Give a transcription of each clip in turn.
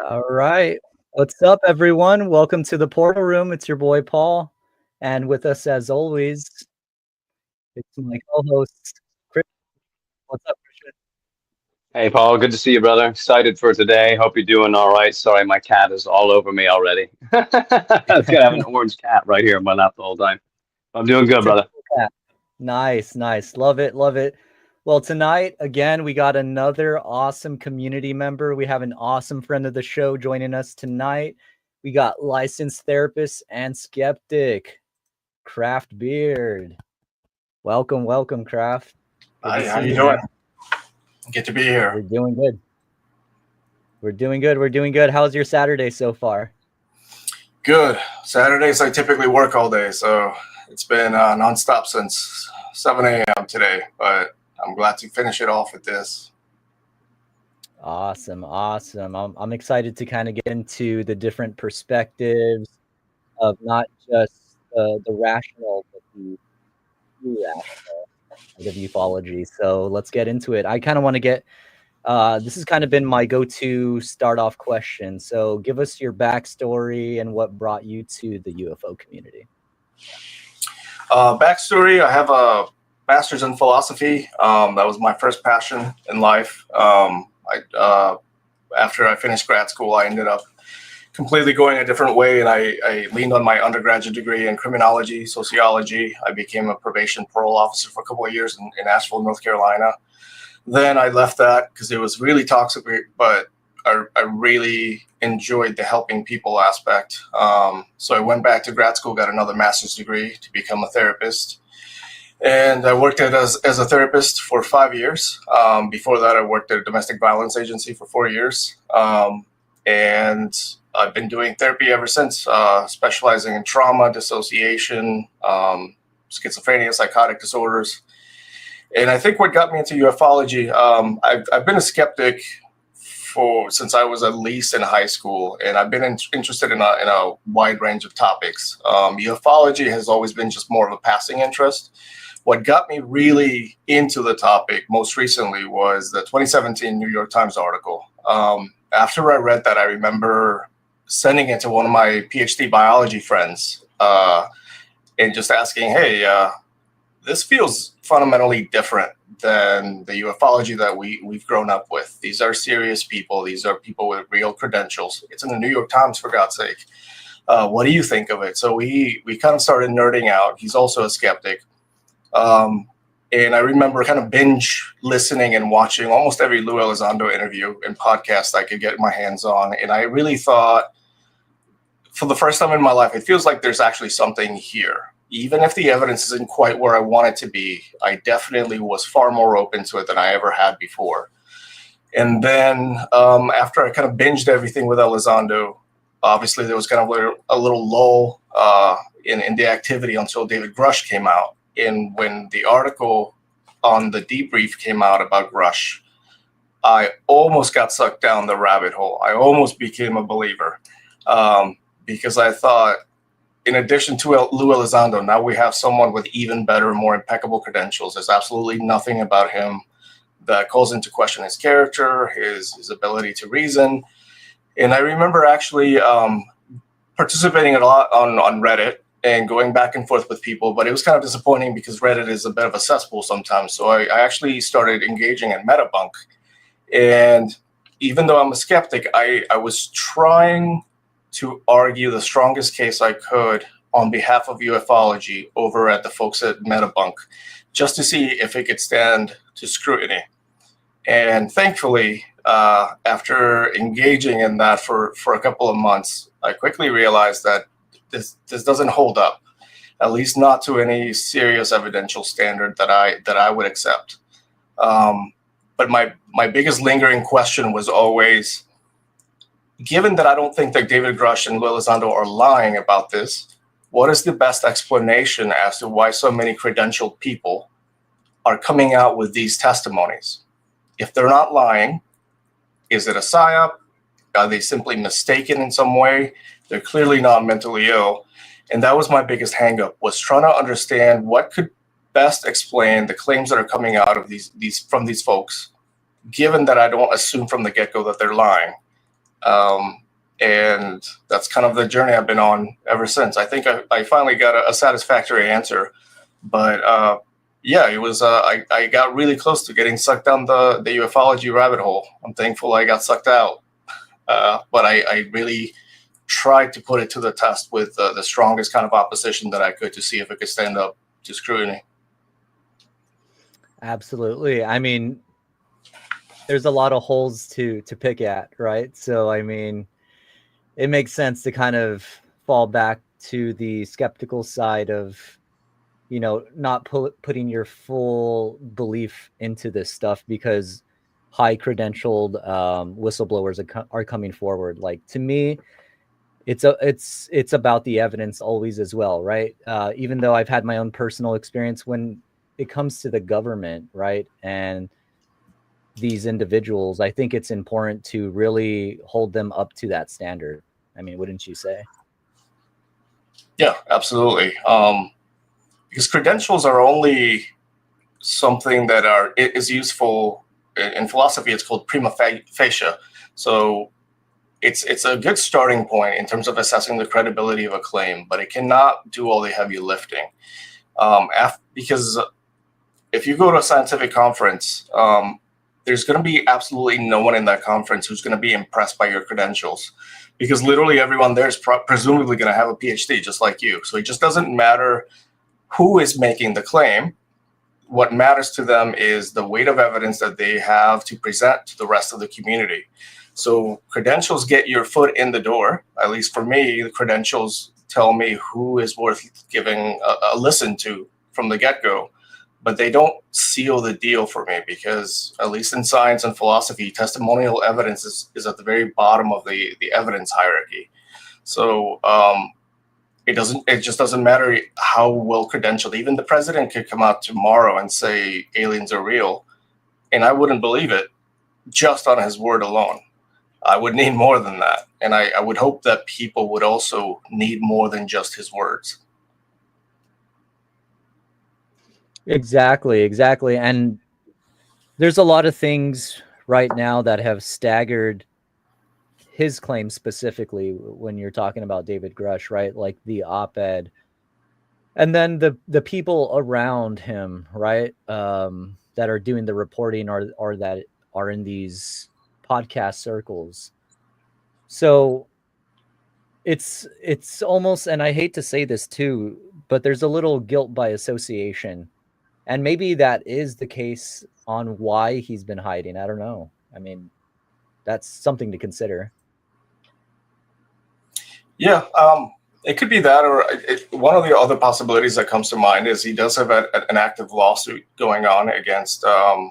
All right. What's up, everyone? Welcome to the Portal Room. It's your boy Paul, and with us, as always, it's my co-host Chris. What's up, Christian? Hey, Paul, good to see you, brother. Excited for today. Hope you're doing all right. Sorry, my cat is all over me already. I was gonna have an orange cat right here in my lap the whole time. I'm doing good, brother. Typical cat. Nice, nice. Love it, love it. Well, tonight again, we got another awesome community member. We have an awesome friend of the show joining us tonight. We got licensed therapist and skeptic, Craft Beard. Welcome, welcome, Craft. Good to Hi, how see you you, doing? man. Good to be We're here. doing good. We're doing good. We're doing good. How's your Saturday so far? Good. Saturdays I typically work all day, so it's been nonstop since 7 a.m. today. But I'm glad to finish it off with this. Awesome, awesome. I'm excited to kind of get into the different perspectives of not just the rational, but the irrational side of ufology. So let's get into it. I kind of want to get this has kind of been my go-to start off question. So give us your backstory and what brought you to the UFO community. Backstory: I have a master's in philosophy. That was my first passion in life. After I finished grad school, I ended up completely going a different way, and I leaned on my undergraduate degree in criminology, sociology. I became a probation parole officer for a couple of years in Asheville, North Carolina. Then I left that because it was really toxic, but I really enjoyed the helping people aspect. So I went back to grad school, got another master's degree to become a therapist. And I worked as a therapist for 5 years. Before that, I worked at a domestic violence agency for 4 years. And I've been doing therapy ever since, specializing in trauma, dissociation, schizophrenia, psychotic disorders. And I think what got me into ufology, I've been a skeptic since I was at least in high school, and I've been interested in a wide range of topics. Ufology has always been just more of a passing interest. What got me really into the topic most recently was the 2017 New York Times article. After I read that, I remember sending it to one of my PhD biology friends and just asking, hey, this feels fundamentally different than the ufology that we've grown up with. These are serious people. These are people with real credentials. It's in the New York Times, for God's sake. What do you think of it? So we kind of started nerding out. He's also a skeptic. And I remember kind of binge listening and watching almost every Lou Elizondo interview and podcast I could get my hands on. And I really thought, for the first time in my life, it feels like there's actually something here. Even if the evidence isn't quite where I want it to be, I definitely was far more open to it than I ever had before. And then after I kind of binged everything with Elizondo, obviously there was kind of a little lull in the activity until David Grush came out. And when the article on the debrief came out about Grush, I almost got sucked down the rabbit hole. I almost became a believer because I thought, in addition to Lou Elizondo, now we have someone with even better, more impeccable credentials. There's absolutely nothing about him that calls into question his character, his ability to reason. And I remember actually participating a lot on Reddit and going back and forth with people, but it was kind of disappointing because Reddit is a bit of a cesspool sometimes. So I actually started engaging in Metabunk. And even though I'm a skeptic, I was trying to argue the strongest case I could on behalf of ufology over at the folks at Metabunk, just to see if it could stand to scrutiny. And thankfully, after engaging in that for a couple of months, I quickly realized that this doesn't hold up, at least not to any serious evidential standard that I would accept. But my biggest lingering question was always, given that I don't think that David Grush and Lou Elizondo are lying about this, what is the best explanation as to why so many credentialed people are coming out with these testimonies? If they're not lying, is it a psyop? Are they simply mistaken in some way? They're clearly not mentally ill. And that was my biggest hangup, was trying to understand what could best explain the claims that are coming out of these from these folks, given that I don't assume from the get-go that they're lying. And that's kind of the journey I've been on ever since. I think I finally got a satisfactory answer, but yeah, it was. I got really close to getting sucked down the ufology rabbit hole. I'm thankful I got sucked out, but I really tried to put it to the test with the strongest kind of opposition that I could to see if it could stand up to scrutiny. Absolutely. I mean, there's a lot of holes to pick at, right? So, I mean, it makes sense to kind of fall back to the skeptical side of, you know, not putting your full belief into this stuff because high credentialed whistleblowers are coming forward. Like, to me, it's about the evidence always as well, right? Even though I've had my own personal experience when it comes to the government, right, and these individuals, I think it's important to really hold them up to that standard. I mean, wouldn't you say? Yeah, absolutely. Because credentials are only something that is useful in philosophy. It's called prima facie. So it's a good starting point in terms of assessing the credibility of a claim, but it cannot do all the heavy lifting. Because if you go to a scientific conference, there's going to be absolutely no one in that conference who's going to be impressed by your credentials, because literally everyone there is presumably going to have a PhD just like you. So it just doesn't matter who is making the claim. What matters to them is the weight of evidence that they have to present to the rest of the community. So credentials get your foot in the door. At least for me, the credentials tell me who is worth giving a listen to from the get-go. But they don't seal the deal for me, because at least in science and philosophy, testimonial evidence is at the very bottom of the evidence hierarchy. So it just doesn't matter how well credentialed. Even the president could come out tomorrow and say aliens are real, and I wouldn't believe it just on his word alone. I would need more than that. And I would hope that people would also need more than just his words. Exactly. And there's a lot of things right now that have staggered his claims, specifically when you're talking about David Grush, right? Like the op-ed, and then the people around him, right? That are doing the reporting or that are in these podcast circles. So it's almost, and I hate to say this too, but there's a little guilt by association. And maybe that is the case on why he's been hiding. I don't know. I mean, that's something to consider. Yeah, it could be that, or one of the other possibilities that comes to mind is he does have an active lawsuit going on against, I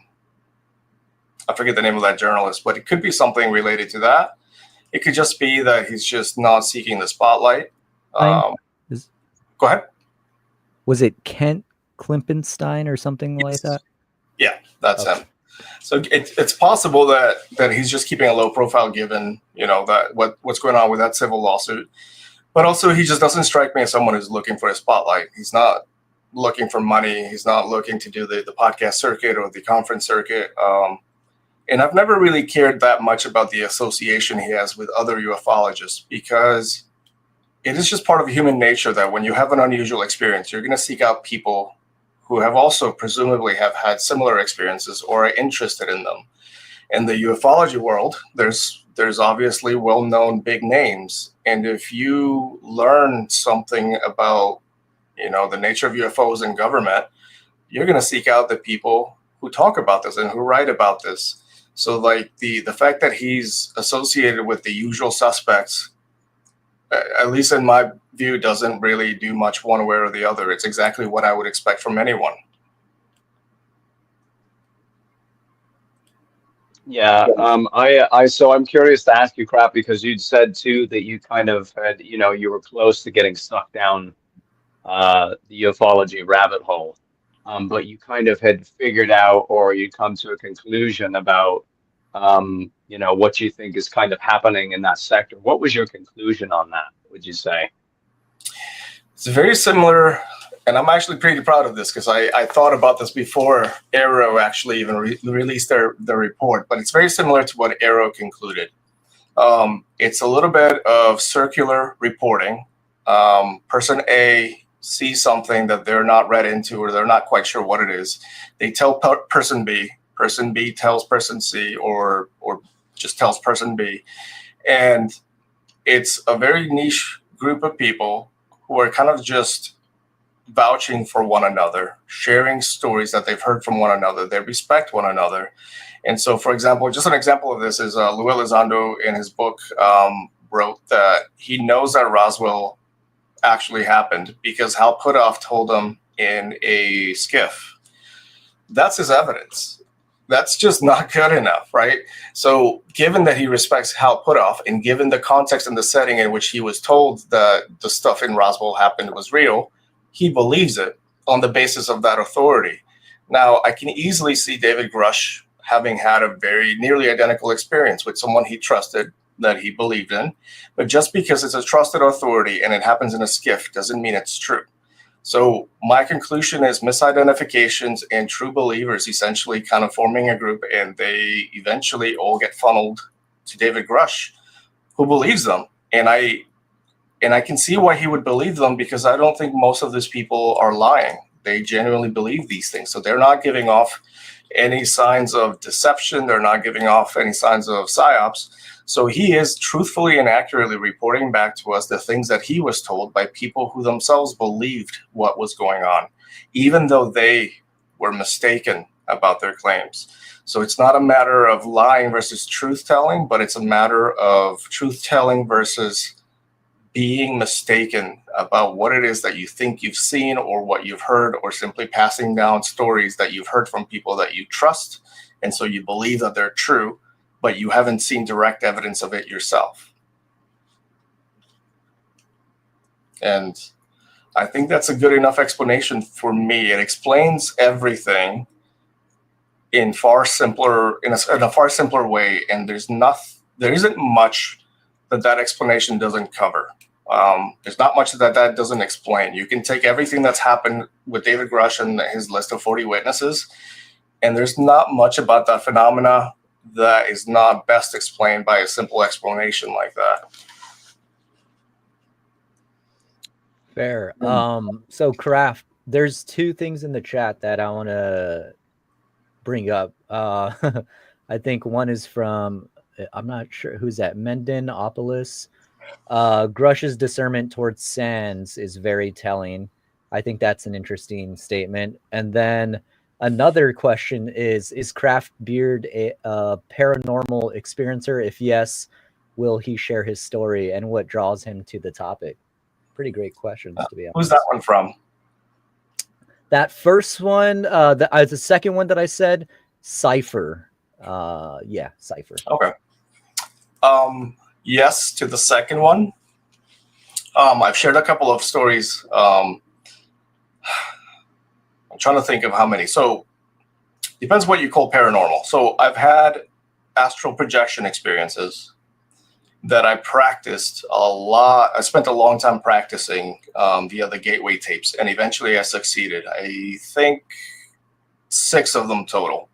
forget the name of that journalist, but it could be something related to that. It could just be that he's just not seeking the spotlight. Go ahead. Was it Kent Klimpenstein or something like that? Yeah, that's him. So it's possible that he's just keeping a low profile, given, you know, that what's going on with that civil lawsuit. But also, he just doesn't strike me as someone who's looking for a spotlight. He's not looking for money. He's not looking to do the podcast circuit or the conference circuit. And I've never really cared that much about the association he has with other ufologists, because it is just part of human nature that when you have an unusual experience, you're going to seek out people who have also presumably have had similar experiences or are interested in them. In the ufology world, there's obviously well-known big names. And if you learn something about, you know, the nature of UFOs and government, you're going to seek out the people who talk about this and who write about this. So like the fact that he's associated with the usual suspects, at least in my view, doesn't really do much one way or the other. It's exactly what I would expect from anyone. Yeah, so I'm curious to ask you, Crap, because you'd said too that you kind of had, you know, you were close to getting sucked down the ufology rabbit hole, but you kind of had figured out, or you'd come to a conclusion about, you know, what you think is kind of happening in that sector. What was your conclusion on that, would you say? It's very similar, and I'm actually pretty proud of this, because I thought about this before Arrow actually even released their report, but it's very similar to what Arrow concluded. It's a little bit of circular reporting. Person A sees something that they're not read into or they're not quite sure what it is. They tell person B. Person B tells person C, or just tells person B, and it's a very niche group of people who are kind of just vouching for one another, sharing stories that they've heard from one another. They respect one another. And so, for example, just an example of this is Lou Elizondo in his book wrote that he knows that Roswell actually happened because Hal Puthoff told him in a skiff. That's his evidence. That's just not good enough, right? So given that he respects Hal Puthoff and given the context and the setting in which he was told that the stuff in Roswell happened was real, he believes it on the basis of that authority. Now, I can easily see David Grush having had a very nearly identical experience with someone he trusted that he believed in. But just because it's a trusted authority and it happens in a skiff doesn't mean it's true. So my conclusion is misidentifications and true believers essentially kind of forming a group, and they eventually all get funneled to David Grush, who believes them. And I can see why he would believe them, because I don't think most of these people are lying. They genuinely believe these things. So they're not giving off any signs of deception. They're not giving off any signs of psyops. So he is truthfully and accurately reporting back to us the things that he was told by people who themselves believed what was going on, even though they were mistaken about their claims. So it's not a matter of lying versus truth-telling, but it's a matter of truth-telling versus being mistaken about what it is that you think you've seen or what you've heard, or simply passing down stories that you've heard from people that you trust. And so you believe that they're true, but you haven't seen direct evidence of it yourself. And I think that's a good enough explanation for me. It explains everything in a far simpler way, and there isn't much that explanation doesn't cover. There's not much that doesn't explain. You can take everything that's happened with David Grush and his list of 40 witnesses, and there's not much about that phenomena that is not best explained by a simple explanation like that. Fair. So Kraft, there's two things in the chat that I want to bring up. I think one is from, I'm not sure who's that, Mendinopolis. Grush's discernment towards Sands is very telling. I think that's an interesting statement. And then another question is Kraft Beard a paranormal experiencer? If yes, will he share his story, and what draws him to the topic? Pretty great questions, to be honest. Who's that one from? That first one, the second one that I said, Cypher. Yeah, Cypher. Okay. Yes to the second one. I've shared a couple of stories. I'm trying to think of how many. So depends what you call paranormal. So I've had astral projection experiences that I practiced a lot. I spent a long time practicing via the gateway tapes, and eventually I succeeded. I think 6 of them total.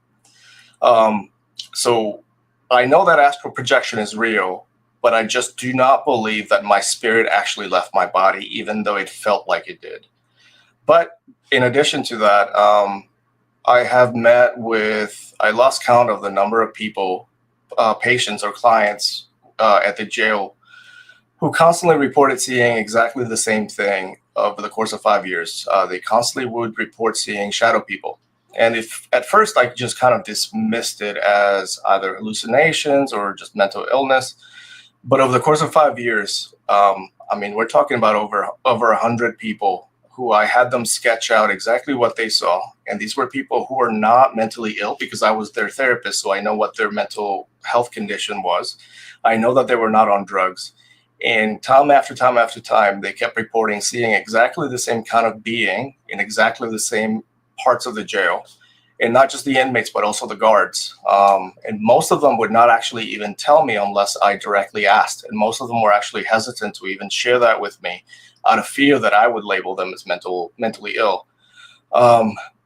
So I know that astral projection is real, but I just do not believe that my spirit actually left my body, even though it felt like it did. But in addition to that, I have met with, I lost count of the number of people, patients or clients at the jail, who constantly reported seeing exactly the same thing over the course of 5 years. They constantly would report seeing shadow people. And if at first I just kind of dismissed it as either hallucinations or just mental illness, but over the course of 5 years, I mean, we're talking about over 100 people who I had them sketch out exactly what they saw. And these were people who were not mentally ill, because I was their therapist, so I know what their mental health condition was. I know that they were not on drugs. And time after time after time, they kept reporting seeing exactly the same kind of being in exactly the same parts of the jail. And not just the inmates, but also the guards. And most of them would not actually even tell me unless I directly asked. And most of them were actually hesitant to even share that with me, out of fear that I would label them as mentally ill.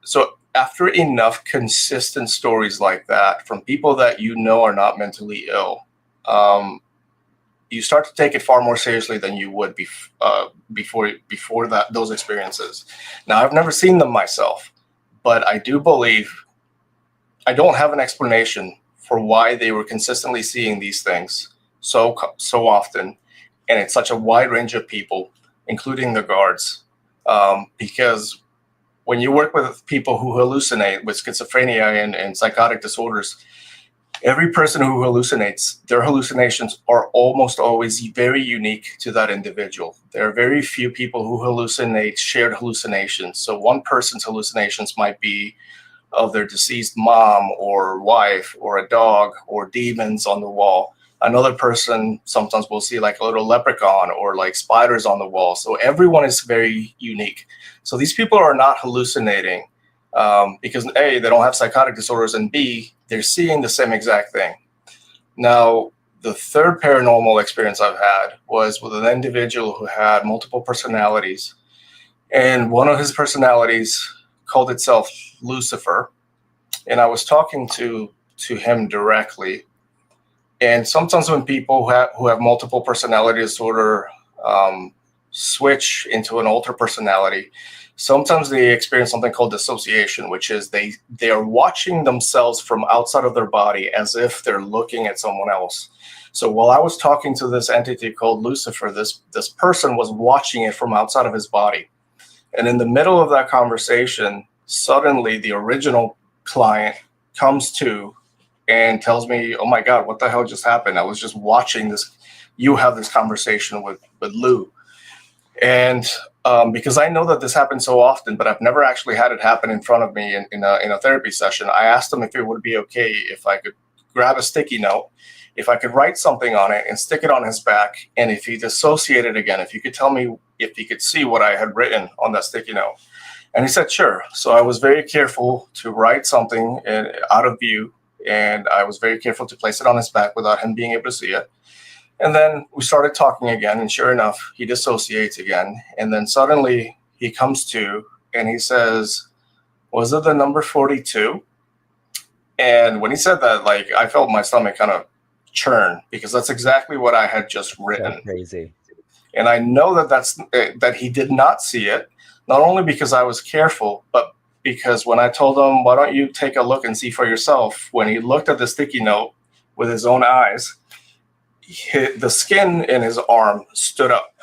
So after enough consistent stories like that from people that you know are not mentally ill, you start to take it far more seriously than you would before those experiences. Now, I've never seen them myself, but I do believe I don't have an explanation for why they were consistently seeing these things so often, and it's such a wide range of people, including the guards, because when you work with people who hallucinate with schizophrenia and psychotic disorders, every person who hallucinates, their hallucinations are almost always very unique to that individual. There are very few people who hallucinate shared hallucinations. So one person's hallucinations might be of their deceased mom or wife or a dog or demons on the wall. Another person sometimes will see like a little leprechaun or like spiders on the wall. So everyone is very unique. So these people are not hallucinating because A, they don't have psychotic disorders, and B, they're seeing the same exact thing. Now, the third paranormal experience I've had was with an individual who had multiple personalities. And one of his personalities called itself Lucifer. And I was talking to him directly. And sometimes when people who have multiple personality disorder switch into an alter personality, sometimes they experience something called dissociation, which is they are watching themselves from outside of their body as if they're looking at someone else. So while I was talking to this entity called Lucifer, this person was watching it from outside of his body. And in the middle of that conversation, suddenly the original client comes to and tells me, "Oh my God, what the hell just happened? I was just watching this. You have this conversation with Lou." And because I know that this happens so often, but I've never actually had it happen in front of me in a therapy session, I asked him if it would be okay if I could grab a sticky note, if I could write something on it and stick it on his back, and if he dissociated again, if he could tell me if he could see what I had written on that sticky note. And he said, sure. So I was very careful to write something out of view, and I was very careful to place it on his back without him being able to see it. And then we started talking again, and sure enough, he dissociates again. And then suddenly he comes to, and he says, "Was it the number 42?" And when he said that, like, I felt my stomach kind of churn, because that's exactly what I had just written. That's crazy. And I know that he did not see it, not only because I was careful, but because when I told him, "Why don't you take a look and see for yourself?" When he looked at the sticky note with his own eyes, the skin in his arm stood up.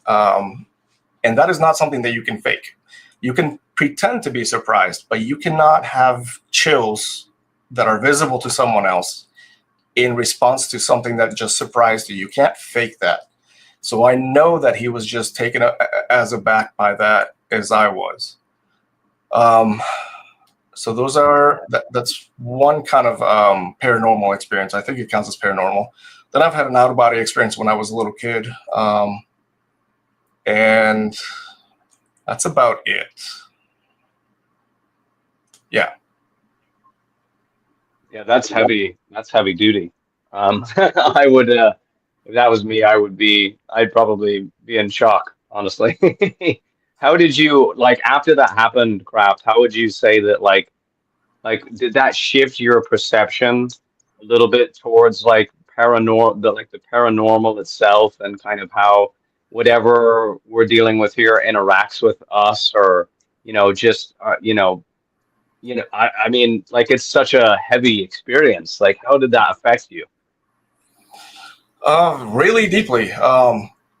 And that is not something that you can fake. You can pretend to be surprised, but you cannot have chills that are visible to someone else in response to something that just surprised you. You can't fake that. So I know that he was just taken as aback by that as I was. So that's one kind of paranormal experience. I think it counts as paranormal. Then I've had an out-of-body experience when I was a little kid. And that's about it. Yeah. Yeah, that's heavy. That's heavy duty. I would, if that was me, I'd probably be in shock, honestly. How did you, like, after that happened, Kraft, how would you say that, did that shift your perception a little bit towards like the paranormal itself, and kind of how whatever we're dealing with here interacts with us, or just I mean, like, it's such a heavy experience. Like, how did that affect you? Really deeply,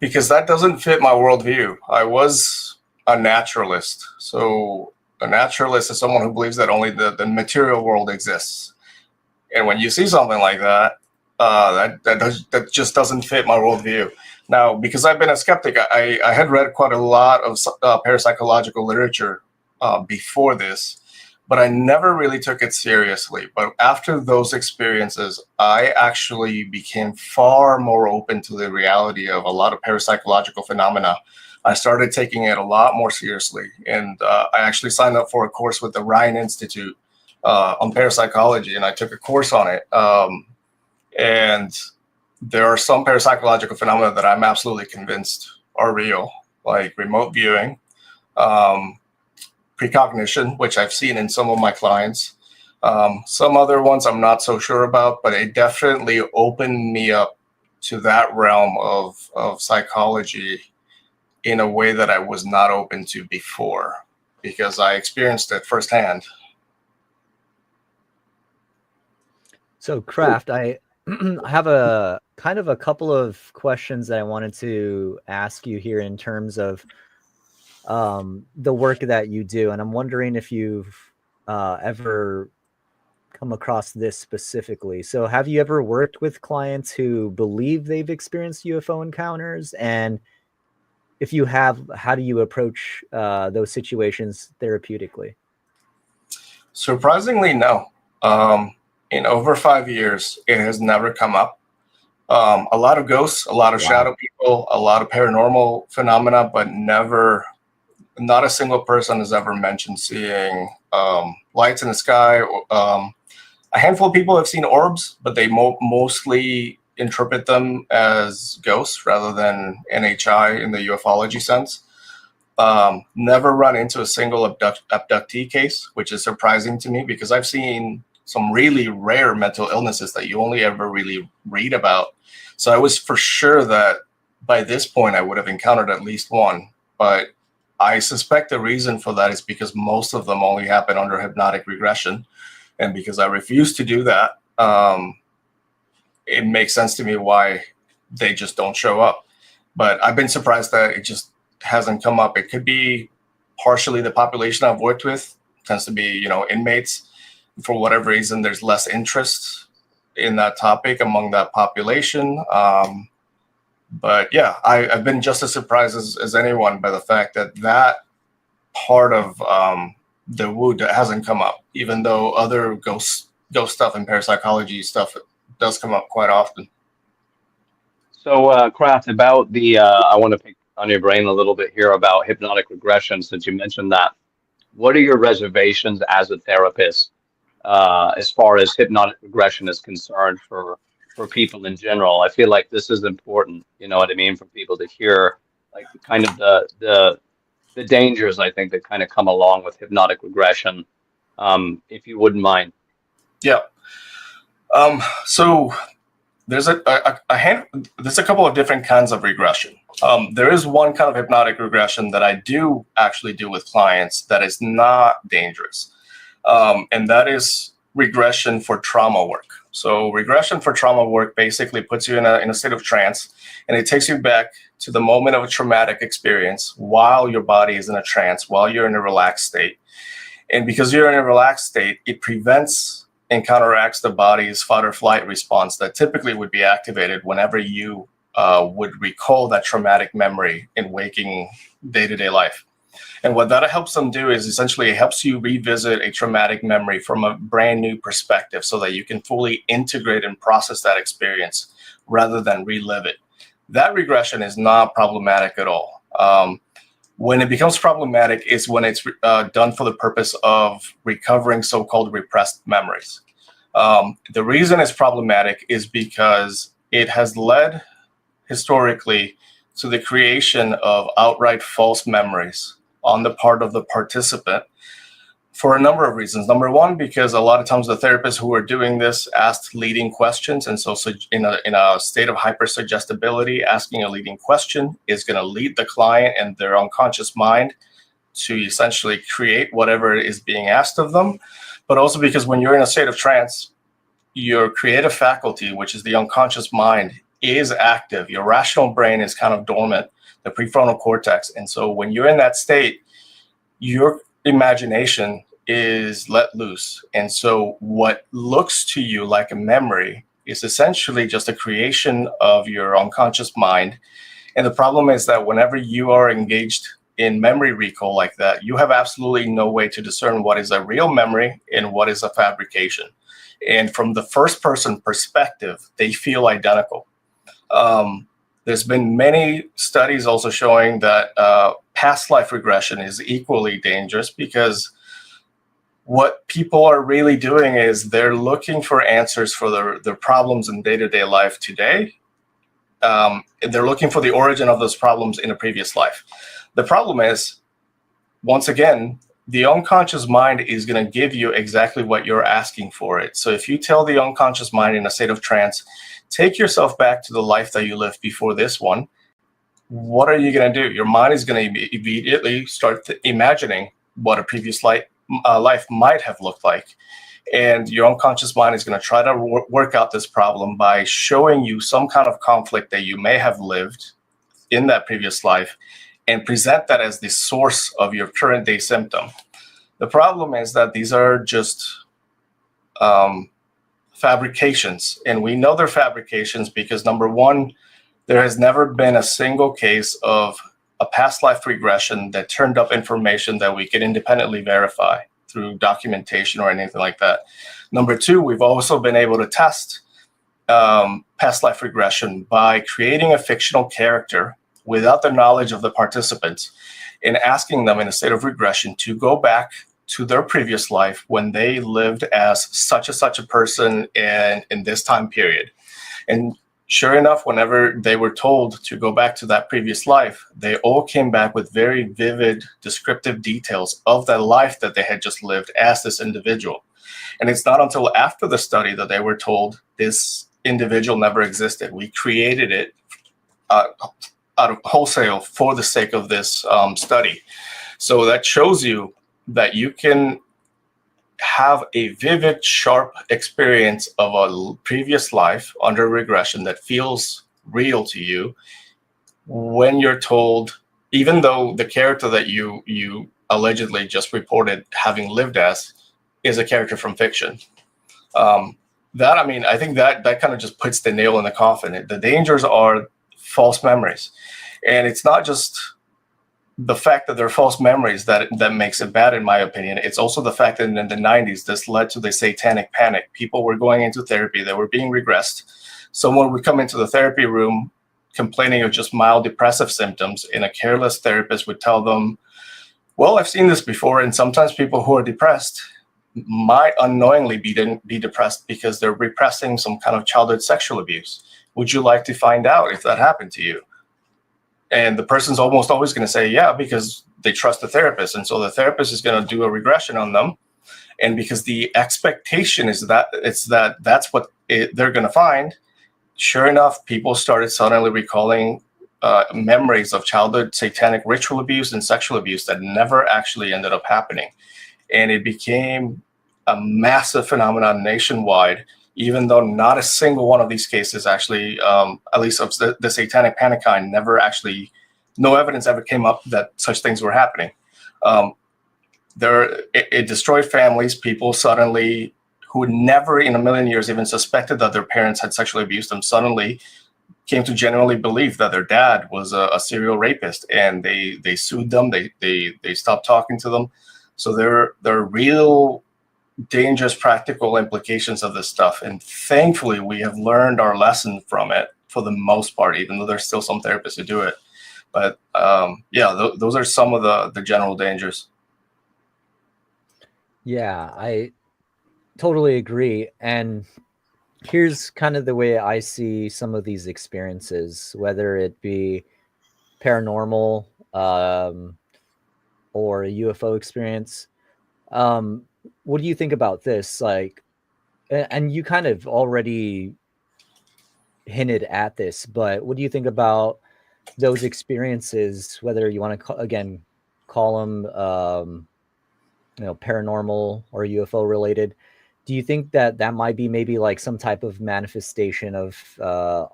because that doesn't fit my worldview. I was a naturalist. So a naturalist is someone who believes that only the material world exists. And when you see something like that, that just doesn't fit my worldview. Now, because I've been a skeptic, I had read quite a lot of parapsychological literature before this, but I never really took it seriously. But after those experiences, I actually became far more open to the reality of a lot of parapsychological phenomena. I started taking it a lot more seriously. And I actually signed up for a course with the Ryan Institute on parapsychology, and I took a course on it. And there are some parapsychological phenomena that I'm absolutely convinced are real, like remote viewing, precognition, which I've seen in some of my clients. Some other ones I'm not so sure about, but it definitely opened me up to that realm of psychology in a way that I was not open to before, because I experienced it firsthand. So, Kraft, I have a kind of a couple of questions that I wanted to ask you here in terms of the work that you do, and I'm wondering if you've ever come across this specifically. So, have you ever worked with clients who believe they've experienced UFO encounters? And if you have, how do you approach those situations therapeutically? Surprisingly, no. In over 5 years, it has never come up. A lot of ghosts, a lot of shadow people, a lot of paranormal phenomena, but never, not a single person has ever mentioned seeing lights in the sky. A handful of people have seen orbs, but they mostly interpret them as ghosts rather than NHI in the ufology sense. Never run into a single abductee case, which is surprising to me because I've seen some really rare mental illnesses that you only ever really read about. So I was for sure that by this point I would have encountered at least one, but I suspect the reason for that is because most of them only happen under hypnotic regression. And because I refuse to do that, it makes sense to me why they just don't show up. But I've been surprised that it just hasn't come up. It could be partially the population I've worked with tends to be, inmates. For whatever reason, there's less interest in that topic among that population. But yeah, I've been just as surprised as anyone by the fact that part of the woo hasn't come up, even though other ghost stuff and parapsychology stuff does come up quite often. So, Kraft, about I want to pick on your brain a little bit here about hypnotic regression, since you mentioned that. What are your reservations as a therapist as far as hypnotic regression is concerned for people in general? I feel like this is important, you know what I mean, for people to hear, like kind of the dangers I think that kind of come along with hypnotic regression, if you wouldn't mind. Yeah. So there's there's a couple of different kinds of regression. There is one kind of hypnotic regression that I do actually do with clients that is not dangerous. And that is regression for trauma work. So regression for trauma work basically puts you in a state of trance, and it takes you back to the moment of a traumatic experience while your body is in a trance, while you're in a relaxed state. And because you're in a relaxed state, it prevents and counteracts the body's fight or flight response that typically would be activated whenever you would recall that traumatic memory in waking day-to-day life. And what that helps them do is essentially it helps you revisit a traumatic memory from a brand new perspective so that you can fully integrate and process that experience rather than relive it. That regression is not problematic at all. When it becomes problematic is when it's done for the purpose of recovering so-called repressed memories. The reason it's problematic is because it has led historically to the creation of outright false memories on the part of the participant for a number of reasons. Number one, because a lot of times the therapists who are doing this asked leading questions. And so in a state of hypersuggestibility, asking a leading question is going to lead the client and their unconscious mind to essentially create whatever is being asked of them. But also because when you're in a state of trance, your creative faculty, which is the unconscious mind, is active. Your rational brain is kind of dormant, the prefrontal cortex. And so when you're in that state, your imagination is let loose. And so what looks to you like a memory is essentially just a creation of your unconscious mind. And the problem is that whenever you are engaged in memory recall like that, you have absolutely no way to discern what is a real memory and what is a fabrication. And from the first person perspective, they feel identical. There's been many studies also showing that past life regression is equally dangerous because what people are really doing is they're looking for answers for their problems in day-to-day life today. They're looking for the origin of those problems in a previous life. The problem is, once again, the unconscious mind is going to give you exactly what you're asking for it. So if you tell the unconscious mind in a state of trance, take yourself back to the life that you lived before this one, what are you going to do? Your mind is going to immediately start imagining what a previous life might have looked like. And your unconscious mind is going to try to work out this problem by showing you some kind of conflict that you may have lived in that previous life and present that as the source of your current day symptom. The problem is that these are just fabrications, and we know they're fabrications because, number one, there has never been a single case of a past life regression that turned up information that we could independently verify through documentation or anything like that. Number two, we've also been able to test past life regression by creating a fictional character without the knowledge of the participants and asking them in a state of regression to go back to their previous life when they lived as such a person in this time period. And sure enough, whenever they were told to go back to that previous life, they all came back with very vivid, descriptive details of the life that they had just lived as this individual. And it's not until after the study that they were told this individual never existed. We created it out of wholesale for the sake of this study. So that shows you that you can have a vivid, sharp experience of a previous life under regression that feels real to you when you're told, even though the character that you allegedly just reported having lived as is a character from fiction. I think that kind of just puts the nail in the coffin. The dangers are false memories. And it's not just the fact that they're false memories that makes it bad, in my opinion. It's also the fact that in the 90s, this led to the satanic panic. People were going into therapy. They were being regressed. Someone would come into the therapy room complaining of just mild depressive symptoms, and a careless therapist would tell them, well, I've seen this before, and sometimes people who are depressed might unknowingly be depressed because they're repressing some kind of childhood sexual abuse. Would you like to find out if that happened to you? And the person's almost always going to say, yeah, because they trust the therapist. And so the therapist is going to do a regression on them. And because the expectation is that that's what they're going to find, sure enough, people started suddenly recalling memories of childhood satanic ritual abuse and sexual abuse that never actually ended up happening. And it became a massive phenomenon nationwide, even though not a single one of these cases actually, at least of the satanic panic kind, no evidence ever came up that such things were happening. It destroyed families. People suddenly, who never in a million years even suspected that their parents had sexually abused them, suddenly came to genuinely believe that their dad was a serial rapist, and they sued them. They stopped talking to them. So there are real dangerous practical implications of this stuff, and thankfully we have learned our lesson from it for the most part, even though there's still some therapists who do it. But those are some of the general dangers. Yeah, I totally agree. And here's kind of the way I see some of these experiences, whether it be paranormal or a UFO experience. What do you think about this? Like, and you kind of already hinted at this, but what do you think about those experiences, whether you want to call them paranormal or UFO related? Do you think that might be maybe like some type of manifestation of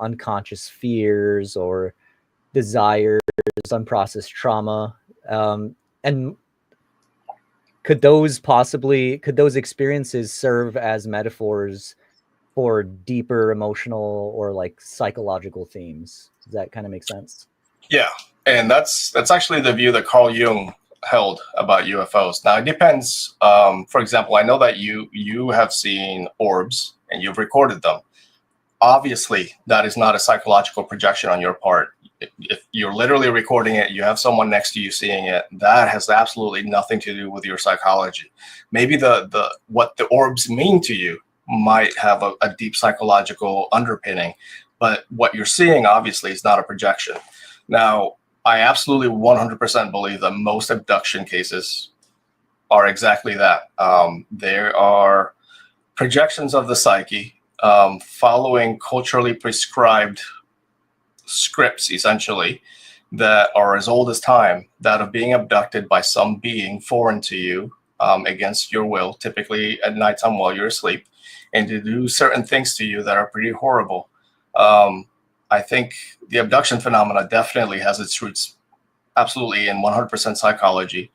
unconscious fears or desires, unprocessed trauma? And could those experiences serve as metaphors for deeper emotional or like psychological themes? Does that kind of make sense? Yeah, and that's actually the view that Carl Jung held about UFOs. Now it depends. For example, I know that you have seen orbs and you've recorded them. Obviously, that is not a psychological projection on your part. If you're literally recording it, you have someone next to you seeing it, that has absolutely nothing to do with your psychology. Maybe what the orbs mean to you might have a deep psychological underpinning, but what you're seeing obviously is not a projection. Now, I absolutely 100% believe that most abduction cases are exactly that. There are projections of the psyche following culturally prescribed scripts, essentially, that are as old as time, that of being abducted by some being foreign to you against your will, typically at nighttime while you're asleep, and to do certain things to you that are pretty horrible. Um, I think the abduction phenomena definitely has its roots absolutely in 100% psychology.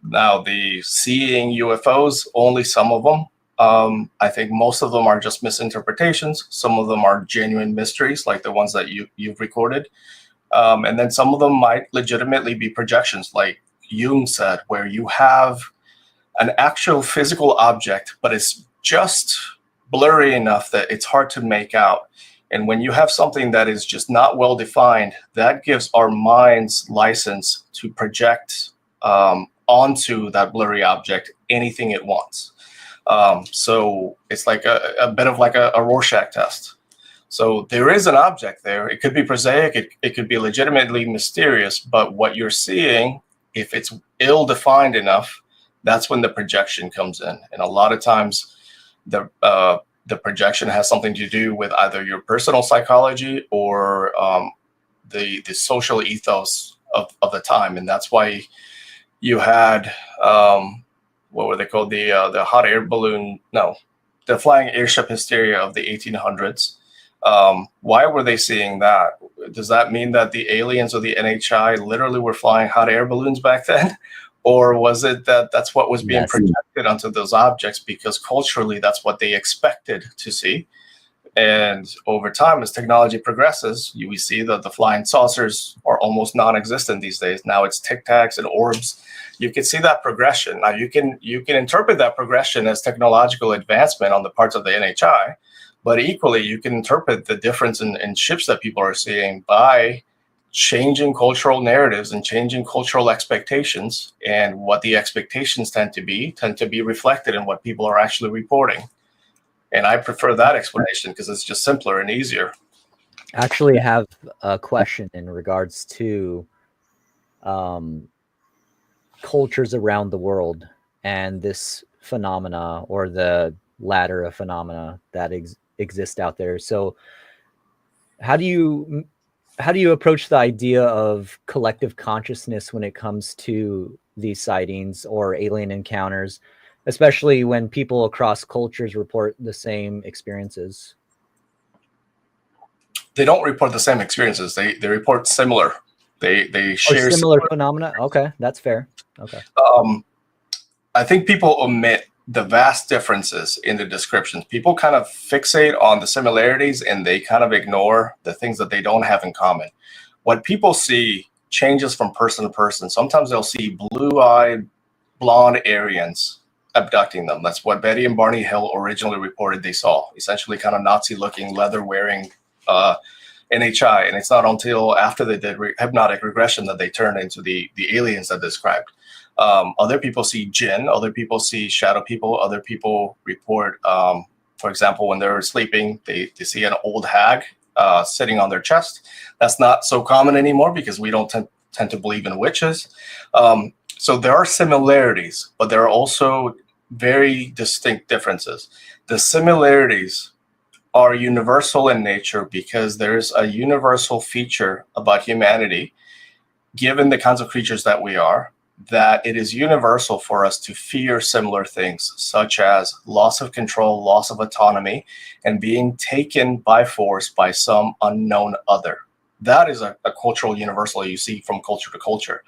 Now, the seeing UFOs, only some of them. I think most of them are just misinterpretations. Some of them are genuine mysteries, like the ones that you've recorded. And then some of them might legitimately be projections, like Jung said, where you have an actual physical object, but it's just blurry enough that it's hard to make out. And when you have something that is just not well defined, that gives our minds license to project onto that blurry object anything it wants. So it's like a bit of like a Rorschach test. So there is an object there. It could be prosaic, it could be legitimately mysterious, but what you're seeing, if it's ill-defined enough, that's when the projection comes in. And a lot of times the projection has something to do with either your personal psychology or the social ethos of the time. And that's why you had what were they called, the hot air balloon, no, the flying airship hysteria of the 1800s. Why were they seeing that? Does that mean that the aliens or the NHI literally were flying hot air balloons back then? Or was it that that's what was being projected onto those objects because culturally that's what they expected to see? And over time, as technology progresses, we see that the flying saucers are almost non-existent these days. Now it's tic tacs and orbs. You can see that progression. Now you can interpret that progression as technological advancement on the parts of the NHI, but equally you can interpret the difference in ships that people are seeing by changing cultural narratives and changing cultural expectations. And what the expectations tend to be reflected in what people are actually reporting. And I prefer that explanation because it's just simpler and easier. I actually have a question in regards to cultures around the world and this phenomena, or the ladder of phenomena that exist out there. So how do you approach the idea of collective consciousness when it comes to these sightings or alien encounters, especially when people across cultures report the same experiences? They don't report the same experiences. They report similar. They Or share similar similar. phenomena? Okay, that's fair. Okay. I think people omit the vast differences in the descriptions. People kind of fixate on the similarities and they kind of ignore the things that they don't have in common. What people see changes from person to person. Sometimes they'll see blue-eyed, blonde Aryans abducting them. That's what Betty and Barney Hill originally reported they saw. Essentially, kind of Nazi-looking, leather-wearing NHI. And it's not until after they did hypnotic regression that they turned into the aliens that described. Other people see jinn, other people see shadow people, other people report, for example, when they're sleeping, they see an old hag sitting on their chest. That's not so common anymore because we don't tend to believe in witches. So there are similarities, but there are also very distinct differences. The similarities are universal in nature because there's a universal feature about humanity, given the kinds of creatures that we are, that it is universal for us to fear similar things, such as loss of control, loss of autonomy, and being taken by force by some unknown other. That is a cultural universal you see from culture to culture.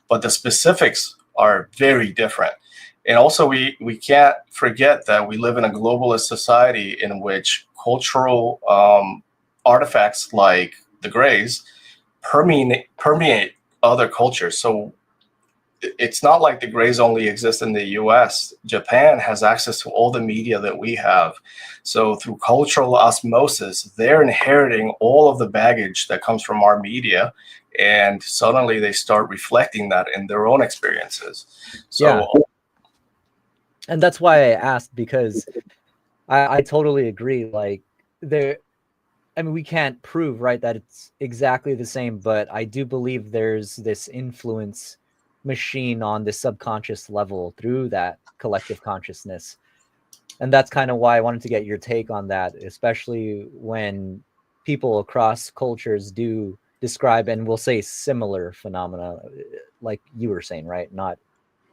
But the specifics are very different. And also, we can't forget that we live in a globalist society in which cultural artifacts like the Greys permeate other cultures. So it's not like the Greys only exist in the US. Japan has access to all the media that we have. So through cultural osmosis, they're inheriting all of the baggage that comes from our media. And suddenly they start reflecting that in their own experiences. So, yeah. And that's why I asked, because I totally agree. Like, I mean, we can't prove, right, that it's exactly the same, but I do believe there's this influence machine on the subconscious level through that collective consciousness. And that's kind of why I wanted to get your take on that, especially when people across cultures do describe and will say similar phenomena, like you were saying, right? Not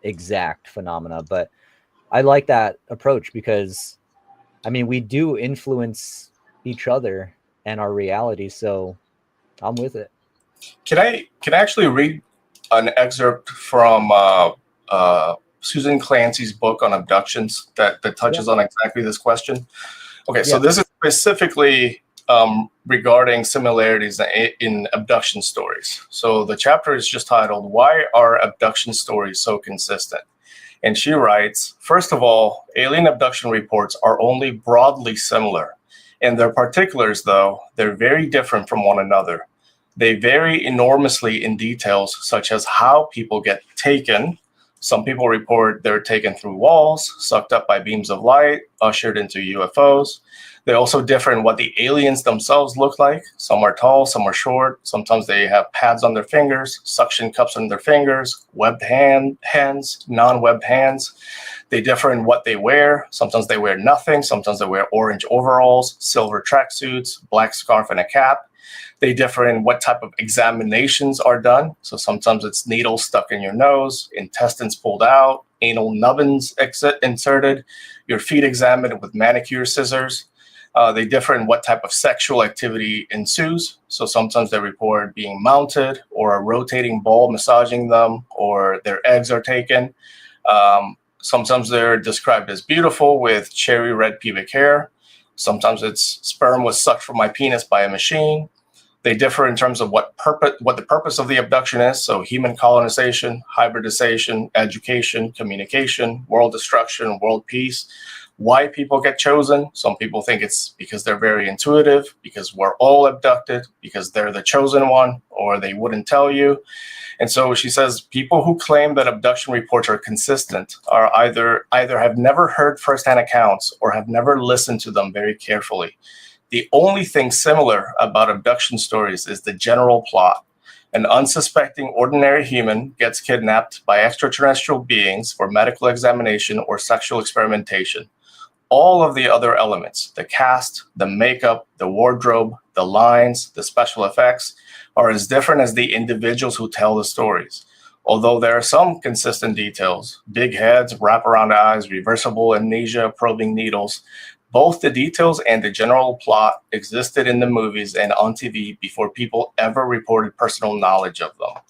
exact phenomena, but I like that approach because, I mean, we do influence each other and our reality, so I'm with it. Can I actually read an excerpt from Susan Clancy's book on abductions that touches on exactly this question? Okay, so this is specifically regarding similarities in abduction stories. So the chapter is just titled, "Why Are Abduction Stories So Consistent?" And she writes, first of all, alien abduction reports are only broadly similar. In their particulars, though, they're very different from one another. They vary enormously in details, such as how people get taken. Some people report they're taken through walls, sucked up by beams of light, ushered into UFOs. They also differ in what the aliens themselves look like. Some are tall, some are short. Sometimes they have pads on their fingers, suction cups on their fingers, webbed hands, non-webbed hands. They differ in what they wear. Sometimes they wear nothing. Sometimes they wear orange overalls, silver tracksuits, black scarf, and a cap. They differ in what type of examinations are done. So sometimes it's needles stuck in your nose, intestines pulled out, anal nubbins inserted, your feet examined with manicure scissors. They differ in what type of sexual activity ensues. So sometimes they report being mounted or a rotating ball massaging them, or their eggs are taken. Sometimes they're described as beautiful with cherry red pubic hair. Sometimes it's sperm was sucked from my penis by a machine. They differ in terms of what the purpose of the abduction is. So human colonization, hybridization, education, communication, world destruction, world peace. Why people get chosen. Some people think it's because they're very intuitive, because we're all abducted, because they're the chosen one, or they wouldn't tell you. And so she says people who claim that abduction reports are consistent are either have never heard firsthand accounts or have never listened to them very carefully. The only thing similar about abduction stories is the general plot. An unsuspecting ordinary human gets kidnapped by extraterrestrial beings for medical examination or sexual experimentation. All of the other elements, the cast, the makeup, the wardrobe, the lines, the special effects, are as different as the individuals who tell the stories. Although there are some consistent details, big heads, wraparound eyes, reversible amnesia, probing needles, both the details and the general plot existed in the movies and on TV before people ever reported personal knowledge of them.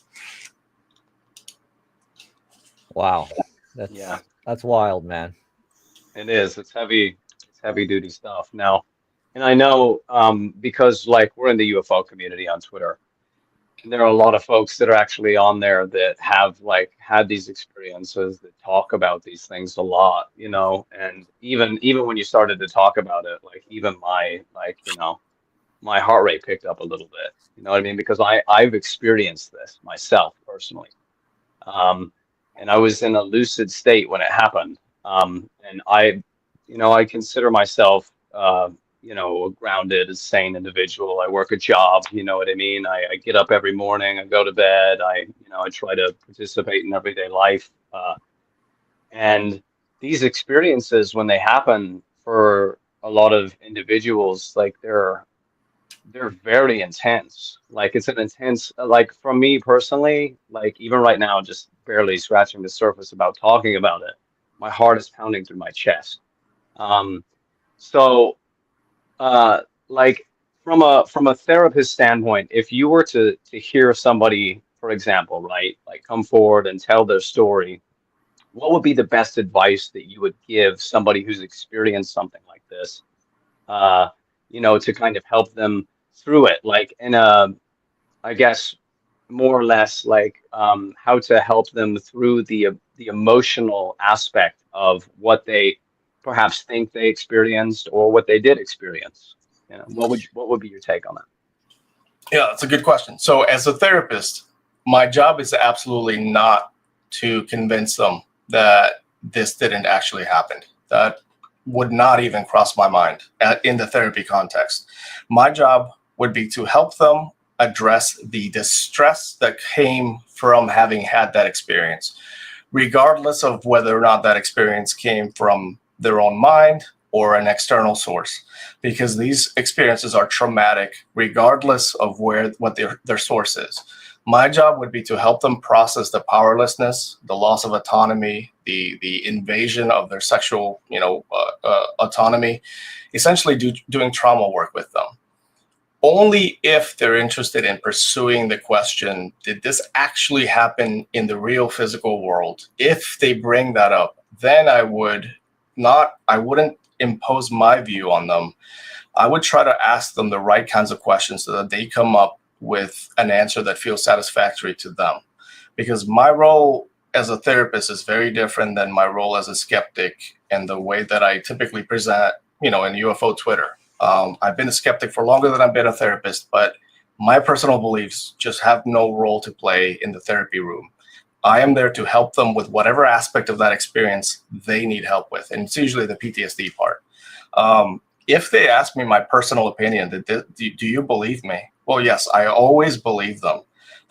Wow. That's wild, man. It is. It's heavy. It's heavy duty stuff. Now, and I know because like we're in the UFO community on Twitter, and there are a lot of folks that are actually on there that have like had these experiences that talk about these things a lot, you know, and even when you started to talk about it, like even my my heart rate picked up a little bit, you know what I mean? Because I've experienced this myself personally. And I was in a lucid state when it happened. And I consider myself, a grounded, sane individual. I work a job, you know what I mean? I get up every morning, I go to bed, I try to participate in everyday life. And these experiences, when they happen for a lot of individuals, like they're very intense. Like it's an intense, like for me personally, like even right now, just barely scratching the surface about talking about it, my heart is pounding through my chest. Um, so like from a therapist standpoint, if you were to hear somebody, for example, right, like come forward and tell their story, what would be the best advice that you would give somebody who's experienced something like this? To kind of help them through it, like in a, I guess, more or less like how to help them through the emotional aspect of what they perhaps think they experienced or what they did experience. What would be your take on that? Yeah, that's a good question. So as a therapist, my job is absolutely not to convince them that this didn't actually happen. That would not even cross my mind in the therapy context. My job would be to help them address the distress that came from having had that experience, regardless of whether or not that experience came from their own mind or an external source, because these experiences are traumatic regardless of what their source is. My job would be to help them process the powerlessness, the loss of autonomy, the invasion of their sexual autonomy, essentially doing trauma work with them. Only if they're interested in pursuing the question, did this actually happen in the real physical world? If they bring that up, then I wouldn't impose my view on them. I would try to ask them the right kinds of questions so that they come up with an answer that feels satisfactory to them. Because my role as a therapist is very different than my role as a skeptic and the way that I typically present, in UFO Twitter. I've been a skeptic for longer than I've been a therapist, but my personal beliefs just have no role to play in the therapy room. I am there to help them with whatever aspect of that experience they need help with. And it's usually the PTSD part. If they ask me my personal opinion, do you believe me? Well, yes, I always believe them.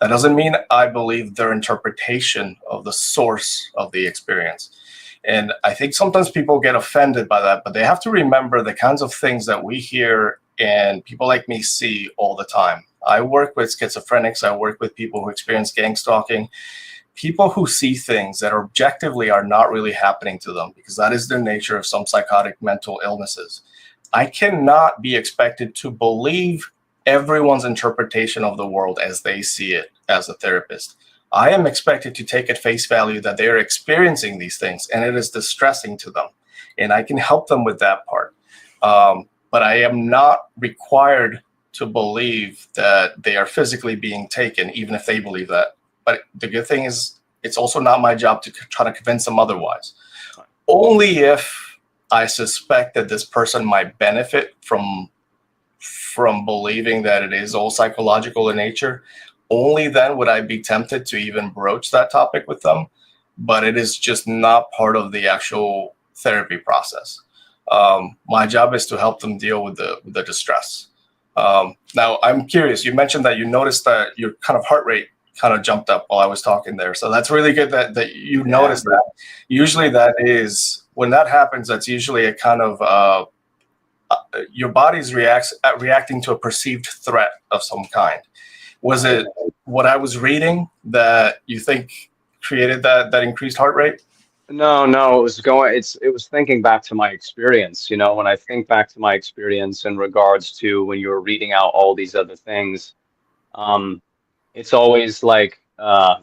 That doesn't mean I believe their interpretation of the source of the experience. And I think sometimes people get offended by that, but they have to remember the kinds of things that we hear and people like me see all the time. I work with schizophrenics. I work with people who experience gang stalking, people who see things that objectively are not really happening to them because that is the nature of some psychotic mental illnesses. I cannot be expected to believe everyone's interpretation of the world as they see it as a therapist. I am expected to take at face value that they are experiencing these things and it is distressing to them. And I can help them with that part. But I am not required to believe that they are physically being taken, even if they believe that. But the good thing is, it's also not my job to try to convince them otherwise. Only if I suspect that this person might benefit from believing that it is all psychological in nature, only then would I be tempted to even broach that topic with them. But it is just not part of the actual therapy process. My job is to help them deal with the distress. Now, I'm curious. You mentioned that you noticed that your kind of heart rate kind of jumped up while I was talking there. So that's really good that you noticed that. Usually that is, when that happens, that's usually a kind of your body's reacting to a perceived threat of some kind. Was it what I was reading that you think created that increased heart rate? No, it was thinking back to my experience. When I think back to my experience in regards to when you were reading out all these other things, it's always like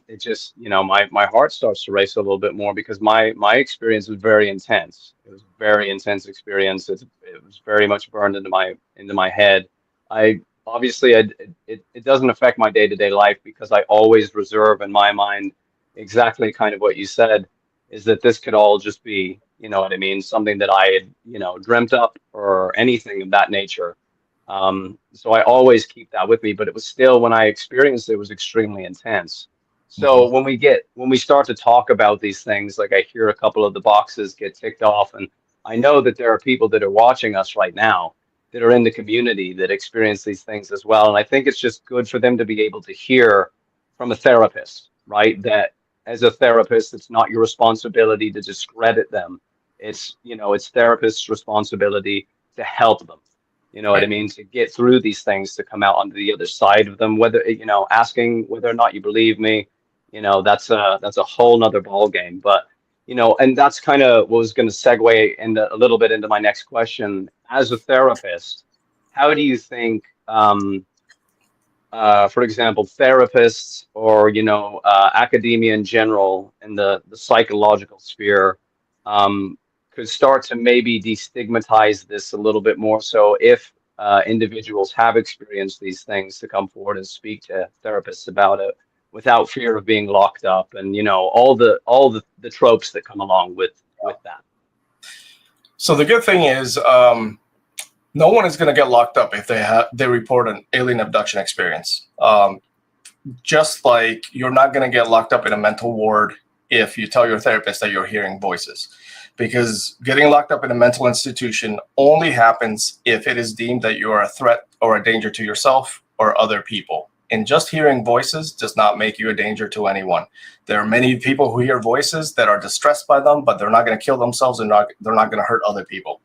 it just, my heart starts to race a little bit more because my experience was very intense. It was a very intense experience. It was very much burned into my head. It doesn't affect my day-to-day life because I always reserve in my mind exactly kind of what you said, is that this could all just be, what I mean, something that I had, dreamt up or anything of that nature. So I always keep that with me, but it was still, when I experienced it, was extremely intense. So when we start to talk about these things, like I hear a couple of the boxes get ticked off, and I know that there are people that are watching us right now that are in the community that experience these things as well. And I think it's just good for them to be able to hear from a therapist, right? That as a therapist, it's not your responsibility to discredit them. It's therapist's responsibility to help them. You know what I mean? To get through these things, to come out on the other side of them, whether, asking whether or not you believe me, that's a whole nother ball game. But, and that's kind of what was going to segue into a little bit into my next question. As a therapist, how do you think, for example, therapists or, academia in general in the psychological sphere, could start to maybe destigmatize this a little bit more, so if individuals have experienced these things, to come forward and speak to therapists about it without fear of being locked up, and all the tropes that come along with that. So the good thing is, no one is going to get locked up if they report an alien abduction experience. Just like you're not going to get locked up in a mental ward if you tell your therapist that you're hearing voices. Because getting locked up in a mental institution only happens if it is deemed that you are a threat or a danger to yourself or other people. And just hearing voices does not make you a danger to anyone. There are many people who hear voices that are distressed by them, but they're not going to kill themselves and they're not going to hurt other people.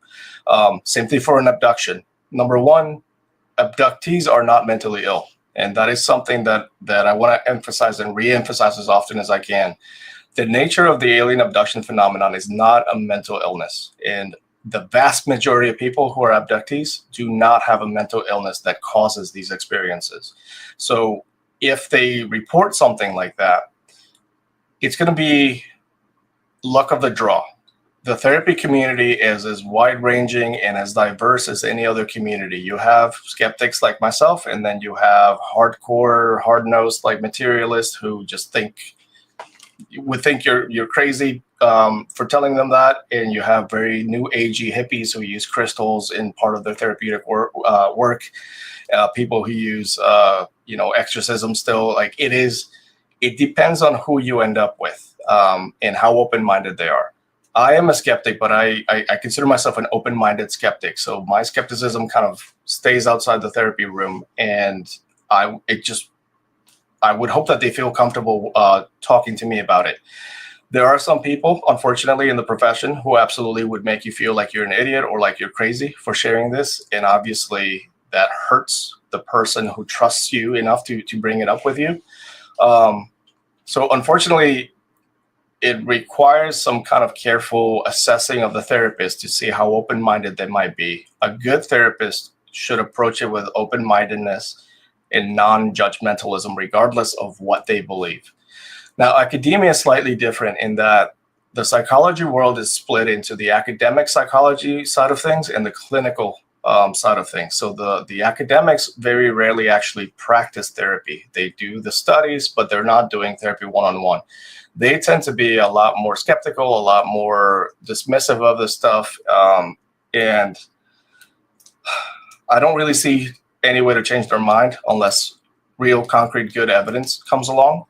Same thing for an abduction. Number one, abductees are not mentally ill. And that is something that I want to emphasize and re-emphasize as often as I can. The nature of the alien abduction phenomenon is not a mental illness. And the vast majority of people who are abductees do not have a mental illness that causes these experiences. So if they report something like that, it's going to be luck of the draw. The therapy community is as wide-ranging and as diverse as any other community. You have skeptics like myself, and then you have hardcore, hard-nosed, like materialists who just would think you're crazy for telling them that, and you have very new agey hippies who use crystals in part of their therapeutic work. People who use exorcism still. Like it depends on who you end up with and how open-minded they are. I am a skeptic, but I consider myself an open-minded skeptic. So my skepticism kind of stays outside the therapy room, and I would hope that they feel comfortable talking to me about it. There are some people, unfortunately, in the profession who absolutely would make you feel like you're an idiot or like you're crazy for sharing this. And obviously that hurts the person who trusts you enough to bring it up with you. So unfortunately, it requires some kind of careful assessing of the therapist to see how open-minded they might be. A good therapist should approach it with open-mindedness and non-judgmentalism, regardless of what they believe. Now, academia is slightly different in that the psychology world is split into the academic psychology side of things and the clinical side of things. So the academics very rarely actually practice therapy. They do the studies, but they're not doing therapy one-on-one. They tend to be a lot more skeptical, a lot more dismissive of this stuff. And I don't really see any way to change their mind unless real concrete good evidence comes along.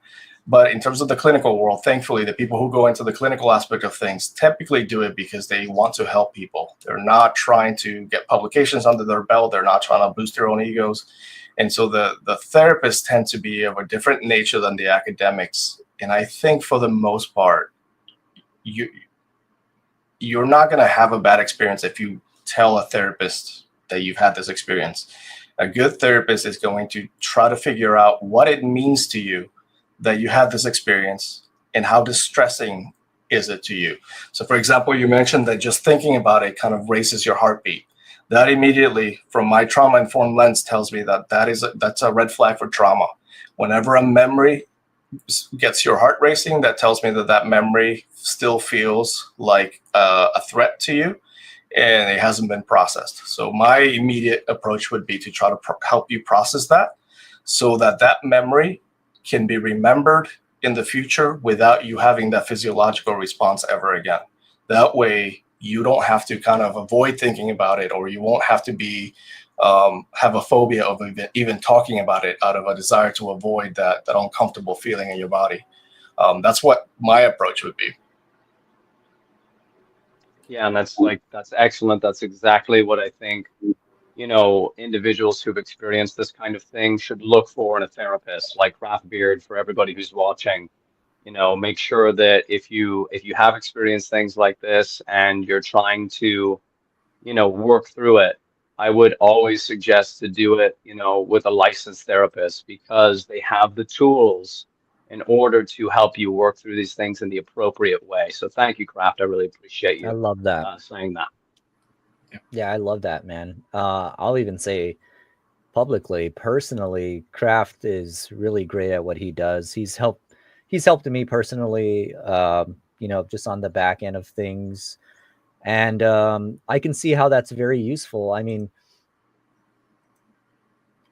But in terms of the clinical world, thankfully, the people who go into the clinical aspect of things typically do it because they want to help people. They're not trying to get publications under their belt. They're not trying to boost their own egos. And so the therapists tend to be of a different nature than the academics. And I think for the most part, you're not going to have a bad experience if you tell a therapist that you've had this experience. A good therapist is going to try to figure out what it means to you that you had this experience and how distressing is it to you. So for example, you mentioned that just thinking about it kind of raises your heartbeat. That immediately, from my trauma-informed lens, tells me that that's a red flag for trauma. Whenever a memory gets your heart racing, that tells me that memory still feels like a threat to you and it hasn't been processed. So my immediate approach would be to try to help you process that so that memory can be remembered in the future without you having that physiological response ever again. That way you don't have to kind of avoid thinking about it, or you won't have to be have a phobia of even talking about it out of a desire to avoid that uncomfortable feeling in your body. That's what my approach would be. Yeah, and that's excellent. That's exactly what I think, individuals who've experienced this kind of thing should look for in a therapist, like Craft Beard, for everybody who's watching. Make sure that if you have experienced things like this and you're trying to, work through it, I would always suggest to do it, with a licensed therapist because they have the tools in order to help you work through these things in the appropriate way. So thank you, Craft. I really appreciate I you love that. saying that. Yeah, I love that, man. I'll even say publicly, personally, Kraft is really great at what he does. He's helped me personally, just on the back end of things. And I can see how that's very useful. I mean,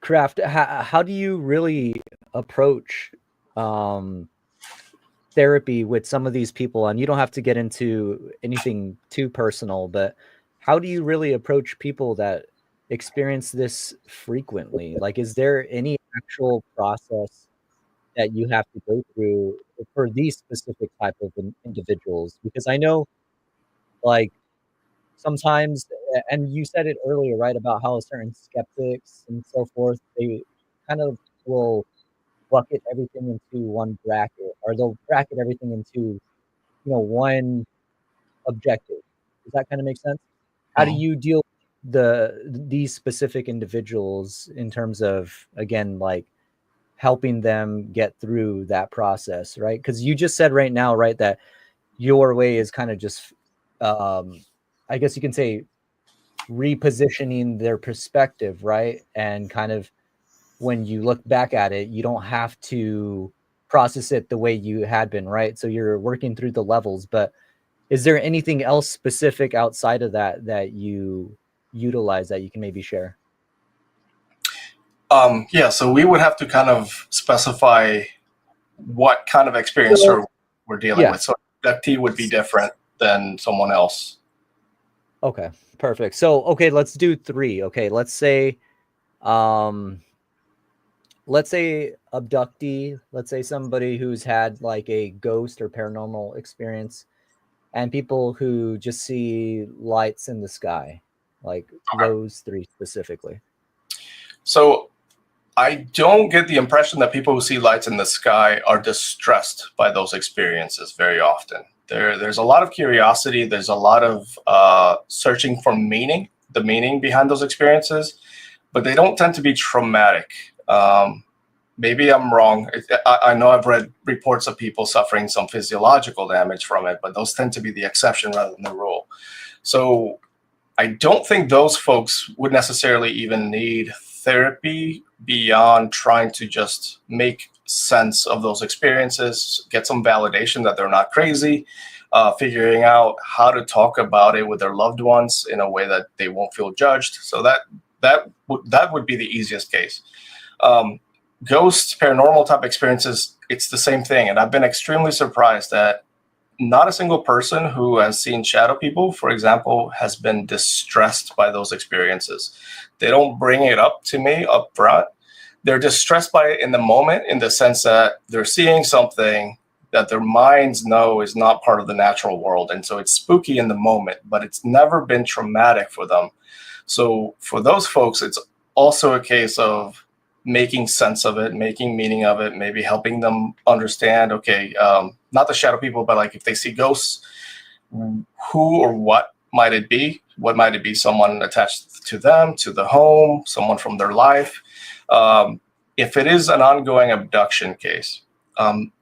Kraft, how do you really approach um, therapy with some of these people? And you don't have to get into anything too personal, but how do you really approach people that experience this frequently? Like, is there any actual process that you have to go through for these specific type of individuals? Because I know, like, sometimes, and you said it earlier, right, about how certain skeptics and so forth, they kind of will bucket everything into one bracket, or they'll bracket everything into, one objective. Does that kind of make sense? How do Mhm. you deal with these specific individuals in terms of, again, like helping them get through that process, right? Because you just said right now, right, that your way is kind of just, I guess you can say, repositioning their perspective, right? And kind of when you look back at it, you don't have to process it the way you had been, right? So you're working through the levels. But is there anything else specific outside of that that you utilize that you can maybe share? Yeah, so we would have to kind of specify what kind of experience So we're dealing yeah. with. So abductee would be different than someone else. Okay, perfect. So okay, let's do 3. Okay, um let's say abductee, let's say somebody who's had like a ghost or paranormal experience, and people who just see lights in the sky, like Okay. those 3 specifically. So I don't get the impression that people who see lights in the sky are distressed by those experiences very often. There's a lot of curiosity. There's a lot of searching for meaning, the meaning behind those experiences, but they don't tend to be traumatic. Maybe I'm wrong. I know I've read reports of people suffering some physiological damage from it, but those tend to be the exception rather than the rule. So I don't think those folks would necessarily even need therapy beyond trying to just make sense of those experiences, get some validation that they're not crazy, figuring out how to talk about it with their loved ones in a way that they won't feel judged. So that would be the easiest case. Ghost paranormal type experiences, it's the same thing, and I've been extremely surprised that not a single person who has seen shadow people, for example, has been distressed by those experiences. They don't bring it up to me up front. They're distressed by it in the moment, in the sense that they're seeing something that their minds know is not part of the natural world. And so it's spooky in the moment, but it's never been traumatic for them. So for those folks, it's also a case of making sense of it, making meaning of it, maybe helping them understand, okay, not the shadow people, but like if they see ghosts, who or what might it be? What might it be? Someone attached to them, to the home, someone from their life. If it is an ongoing abduction case,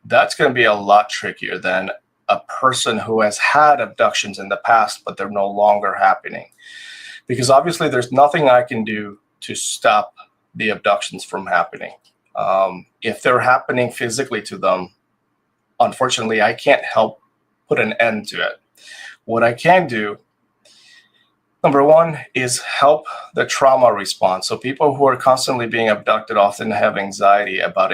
that's going to be a lot trickier than a person who has had abductions in the past, but they're no longer happening. Because obviously there's nothing I can do to stop the abductions from happening. If they're happening physically to them, unfortunately, I can't help put an end to it. What I can do, number one, is help the trauma response. So people who are constantly being abducted often have anxiety about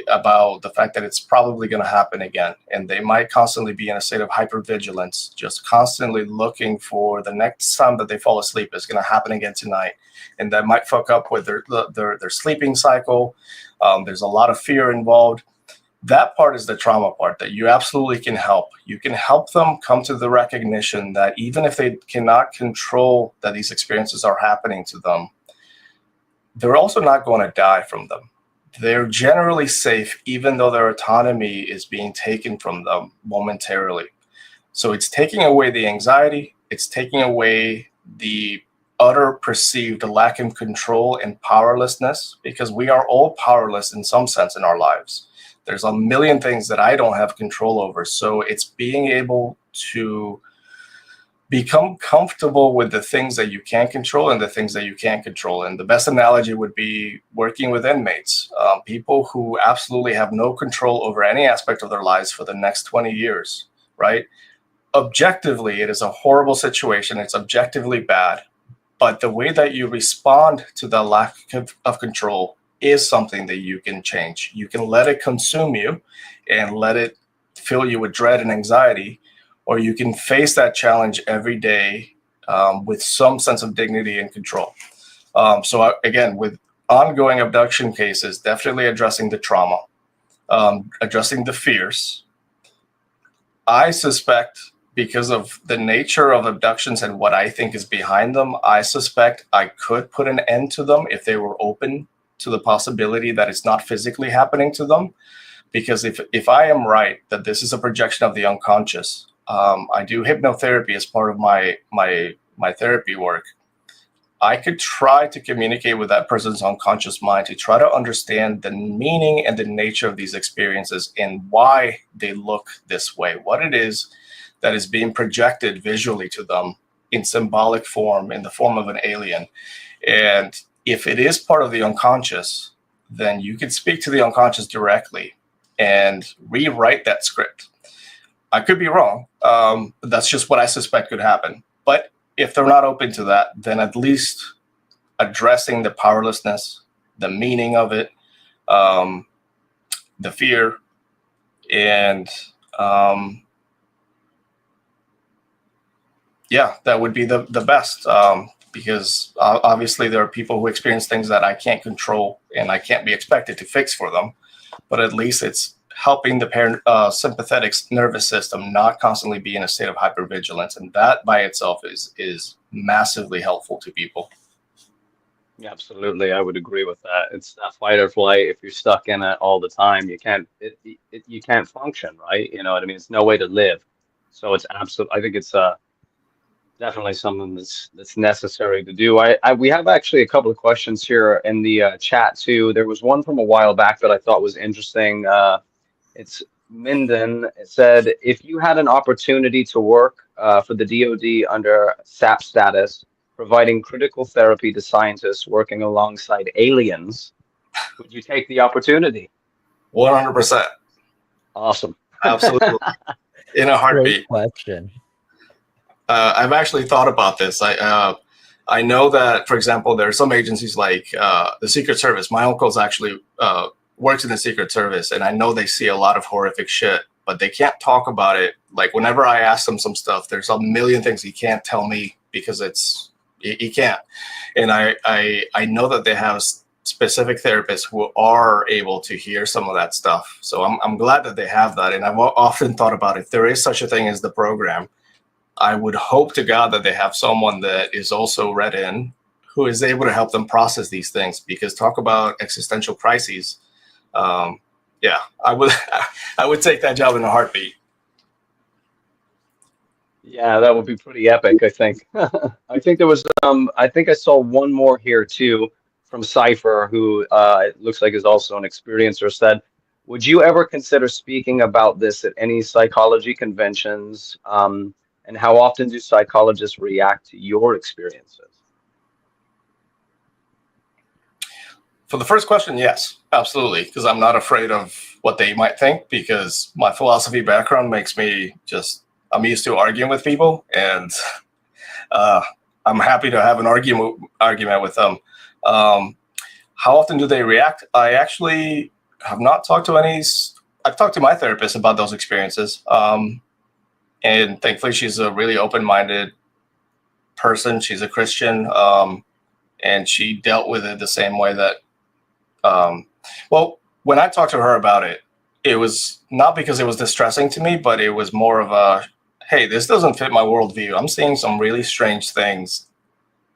about the fact that it's probably going to happen again, and they might constantly be in a state of hypervigilance, just constantly looking for the next time that they fall asleep is going to happen again tonight, and that might fuck up with their sleeping cycle. There's a lot of fear involved. That part is the trauma part that you absolutely can help. You can help them come to the recognition that even if they cannot control that these experiences are happening to them, they're also not going to die from them. They're generally safe, even though their autonomy is being taken from them momentarily. So it's taking away the anxiety, it's taking away the utter perceived lack of control and powerlessness, because we are all powerless in some sense in our lives. There's a million things that I don't have control over. So it's being able to become comfortable with the things that you can control and the things that you can't control. And the best analogy would be working with inmates, people who absolutely have no control over any aspect of their lives for the next 20 years, right? Objectively, it is a horrible situation. It's objectively bad. But the way that you respond to the lack of control is something that you can change. You can let it consume you and let it fill you with dread and anxiety, or you can face that challenge every day with some sense of dignity and control. Again, with ongoing abduction cases, definitely addressing the trauma, addressing the fears. I suspect, because of the nature of abductions and what I think is behind them, I suspect I could put an end to them if they were open to the possibility that it's not physically happening to them. Because if I am right that this is a projection of the unconscious, I do hypnotherapy as part of my therapy work. I could try to communicate with that person's unconscious mind to try to understand the meaning and the nature of these experiences and why they look this way, what it is that is being projected visually to them in symbolic form, in the form of an alien. And if it is part of the unconscious, then you could speak to the unconscious directly and rewrite that script. I could be wrong. That's just what I suspect could happen. But if they're not open to that, then at least addressing the powerlessness, the meaning of it, the fear, and yeah, that would be the best. Because obviously there are people who experience things that I can't control and I can't be expected to fix for them. But at least it's helping the sympathetic nervous system not constantly be in a state of hypervigilance, and that by itself is massively helpful to people. Yeah, absolutely. I would agree with that. It's that fight or flight. If you're stuck in it all the time, you can't function, right? You know what I mean? It's no way to live. So it's absolute. I think it's definitely something that's necessary to do. We have actually a couple of questions here in the chat too. There was one from a while back that I thought was interesting. It's Minden. It said, if you had an opportunity to work for the DoD under SAP status, providing critical therapy to scientists working alongside aliens, would you take the opportunity? 100%. Awesome. Absolutely. In a heartbeat. Great question. I've actually thought about this. I know that, for example, there are some agencies like the Secret Service. My uncle's actually works in the Secret Service, and I know they see a lot of horrific shit, but they can't talk about it. Like whenever I ask them some stuff, there's a million things he can't tell me because he can't. And I know that they have specific therapists who are able to hear some of that stuff. So I'm glad that they have that. And I've often thought about if there is such a thing as the program, I would hope to God that they have someone that is also read in, who is able to help them process these things. Because talk about existential crises. Yeah, I would take that job in a heartbeat. Yeah, that would be pretty epic, I think. I think there was I think I saw one more here too from Cypher, who it looks like is also an experiencer, said, would you ever consider speaking about this at any psychology conventions? And how often do psychologists react to your experiences? For the first question, yes, absolutely, because I'm not afraid of what they might think, because my philosophy background makes me I'm used to arguing with people, and I'm happy to have an argument with them. How often do they react? I actually have not talked to any. I've talked to my therapist about those experiences, and thankfully she's a really open-minded person. She's a Christian, and she dealt with it the same way that well, when I talked to her about it, it was not because it was distressing to me, but it was more of a, hey, this doesn't fit my worldview. I'm seeing some really strange things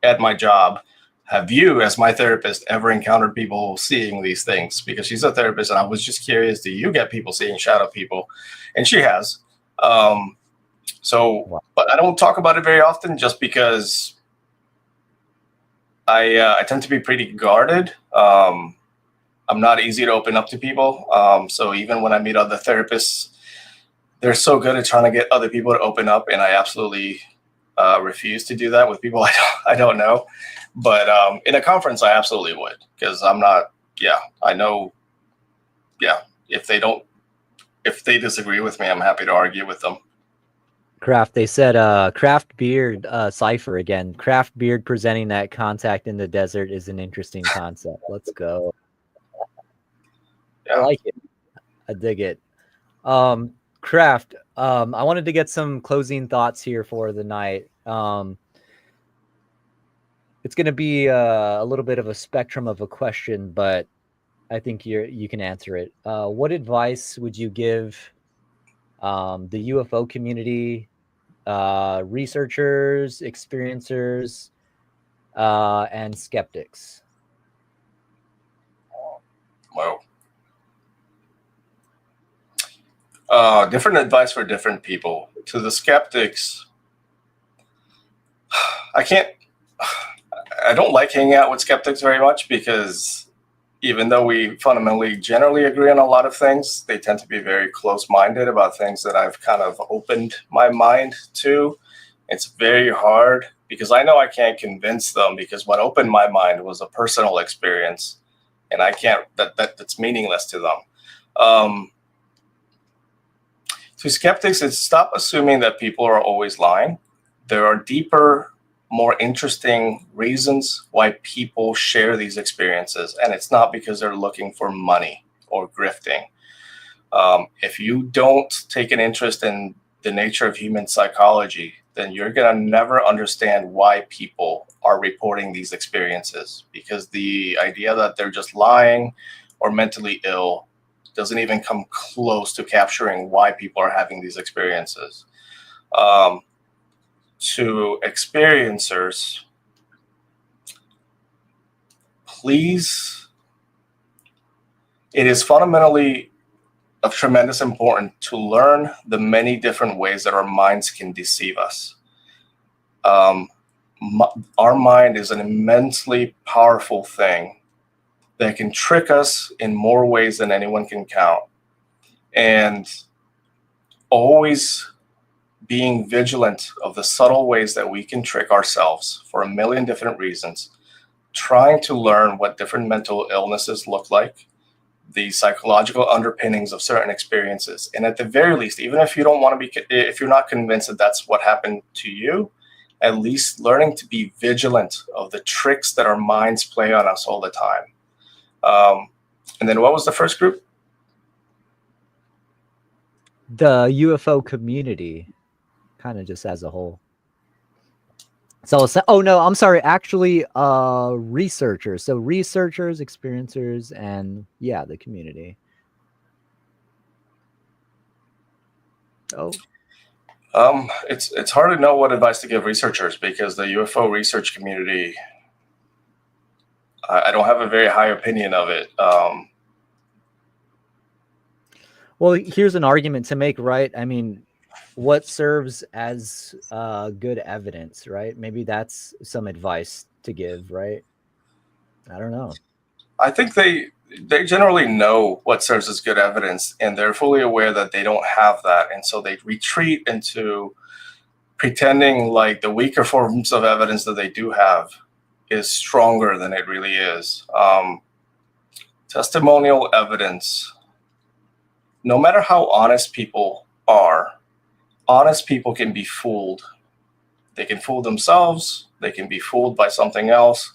at my job. Have you, as my therapist, ever encountered people seeing these things? Because she's a therapist, and I was just curious, do you get people seeing shadow people? And she has. But I don't talk about it very often, just because I tend to be pretty guarded. I'm not easy to open up to people. So even when I meet other therapists, they're so good at trying to get other people to open up, and I absolutely refuse to do that with people I don't know. But in a conference, I absolutely would, because I'm not. Yeah, I know. Yeah, if they disagree with me, I'm happy to argue with them. Craft, they said craft beard, Cypher again. Craft beard presenting that contact in the desert is an interesting concept. Let's go. Yeah. I like it. I dig it. Craft, I wanted to get some closing thoughts here for the night. It's going to be a little bit of a spectrum of a question, but I think you can answer it. What advice would you give the UFO community, researchers, experiencers, and skeptics? Well, different advice for different people. To the skeptics, I don't like hanging out with skeptics very much because even though we fundamentally generally agree on a lot of things, they tend to be very close-minded about things that I've kind of opened my mind to. It's very hard because I know I can't convince them because what opened my mind was a personal experience, and I can't. That's meaningless to them. To skeptics, it's stop assuming that people are always lying. There are deeper, more interesting reasons why people share these experiences, and it's not because they're looking for money or grifting. If you don't take an interest in the nature of human psychology, then you're going to never understand why people are reporting these experiences, because the idea that they're just lying or mentally ill doesn't even come close to capturing why people are having these experiences. To experiencers, please, it is fundamentally of tremendous importance to learn the many different ways that our minds can deceive us. Our mind is an immensely powerful thing that can trick us in more ways than anyone can count. And always being vigilant of the subtle ways that we can trick ourselves for a million different reasons, trying to learn what different mental illnesses look like, the psychological underpinnings of certain experiences. And at the very least, even if you don't want to be, if you're not convinced that that's what happened to you, at least learning to be vigilant of the tricks that our minds play on us all the time. And then what was the first group? The UFO community, kind of just as a whole. So, oh no, I'm sorry. Actually, researchers. So researchers, experiencers, and yeah, the community. Oh, It's hard to know what advice to give researchers because the UFO research community, I don't have a very high opinion of it. Well, here's an argument to make, right? I mean, what serves as good evidence, right? Maybe that's some advice to give, right? I don't know. I think they generally know what serves as good evidence, and they're fully aware that they don't have that, and so they retreat into pretending like the weaker forms of evidence that they do have is stronger than it really is. Testimonial evidence, no matter how honest people are, honest people can be fooled. They can fool themselves. They can be fooled by something else.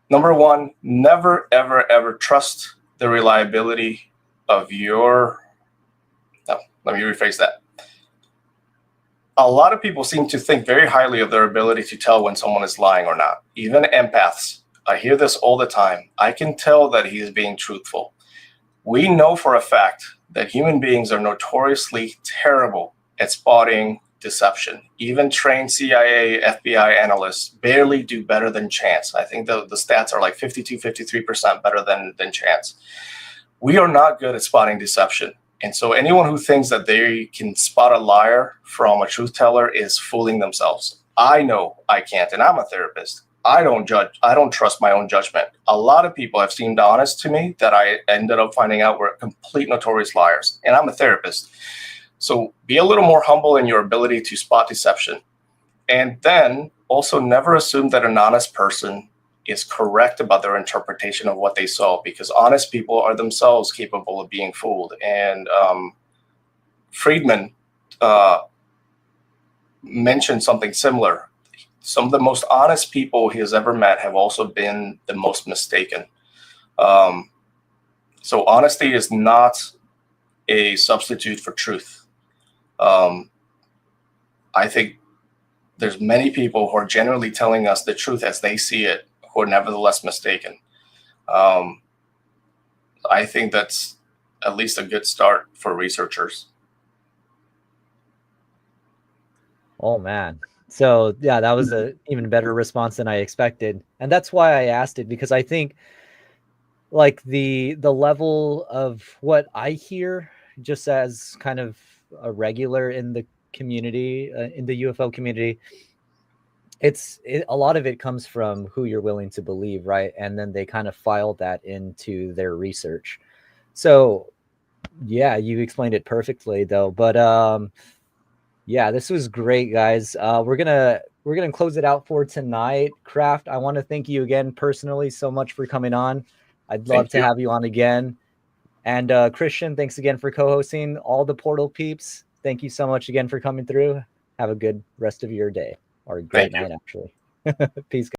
Number one, never, ever, ever trust the reliability of your. No, let me rephrase that. A lot of people seem to think very highly of their ability to tell when someone is lying or not. Even empaths. I hear this all the time. I can tell that he is being truthful. We know for a fact that human beings are notoriously terrible at spotting deception. Even trained CIA, FBI analysts barely do better than chance. I think the stats are like 52, 53% better than chance. We are not good at spotting deception. And so anyone who thinks that they can spot a liar from a truth teller is fooling themselves. I know I can't, and I'm a therapist. I don't judge. I don't trust my own judgment. A lot of people have seemed honest to me that I ended up finding out were complete notorious liars, and I'm a therapist. So be a little more humble in your ability to spot deception. And then also never assume that an honest person is correct about their interpretation of what they saw, because honest people are themselves capable of being fooled. And Friedman mentioned something similar. Some of the most honest people he has ever met have also been the most mistaken. So honesty is not a substitute for truth. I think there's many people who are generally telling us the truth as they see it, who are nevertheless mistaken. I think that's at least a good start for researchers. Oh man. So that was a even better response than I expected. And that's why I asked it, because I think like the level of what I hear, just as kind of a regular in the community, in the UFO community, a lot of it comes from who you're willing to believe, right? And then they kind of file that into their research. So yeah, you explained it perfectly though. But yeah, this was great, guys. We're gonna close it out for tonight. Kraft, I want to thank you again personally so much for coming on. I'd love Thank to you. have you on again. And Christian, thanks again for co-hosting. All the Portal peeps, thank you so much again for coming through. Have a good rest of your day, or a great Thank you. night, actually. Peace.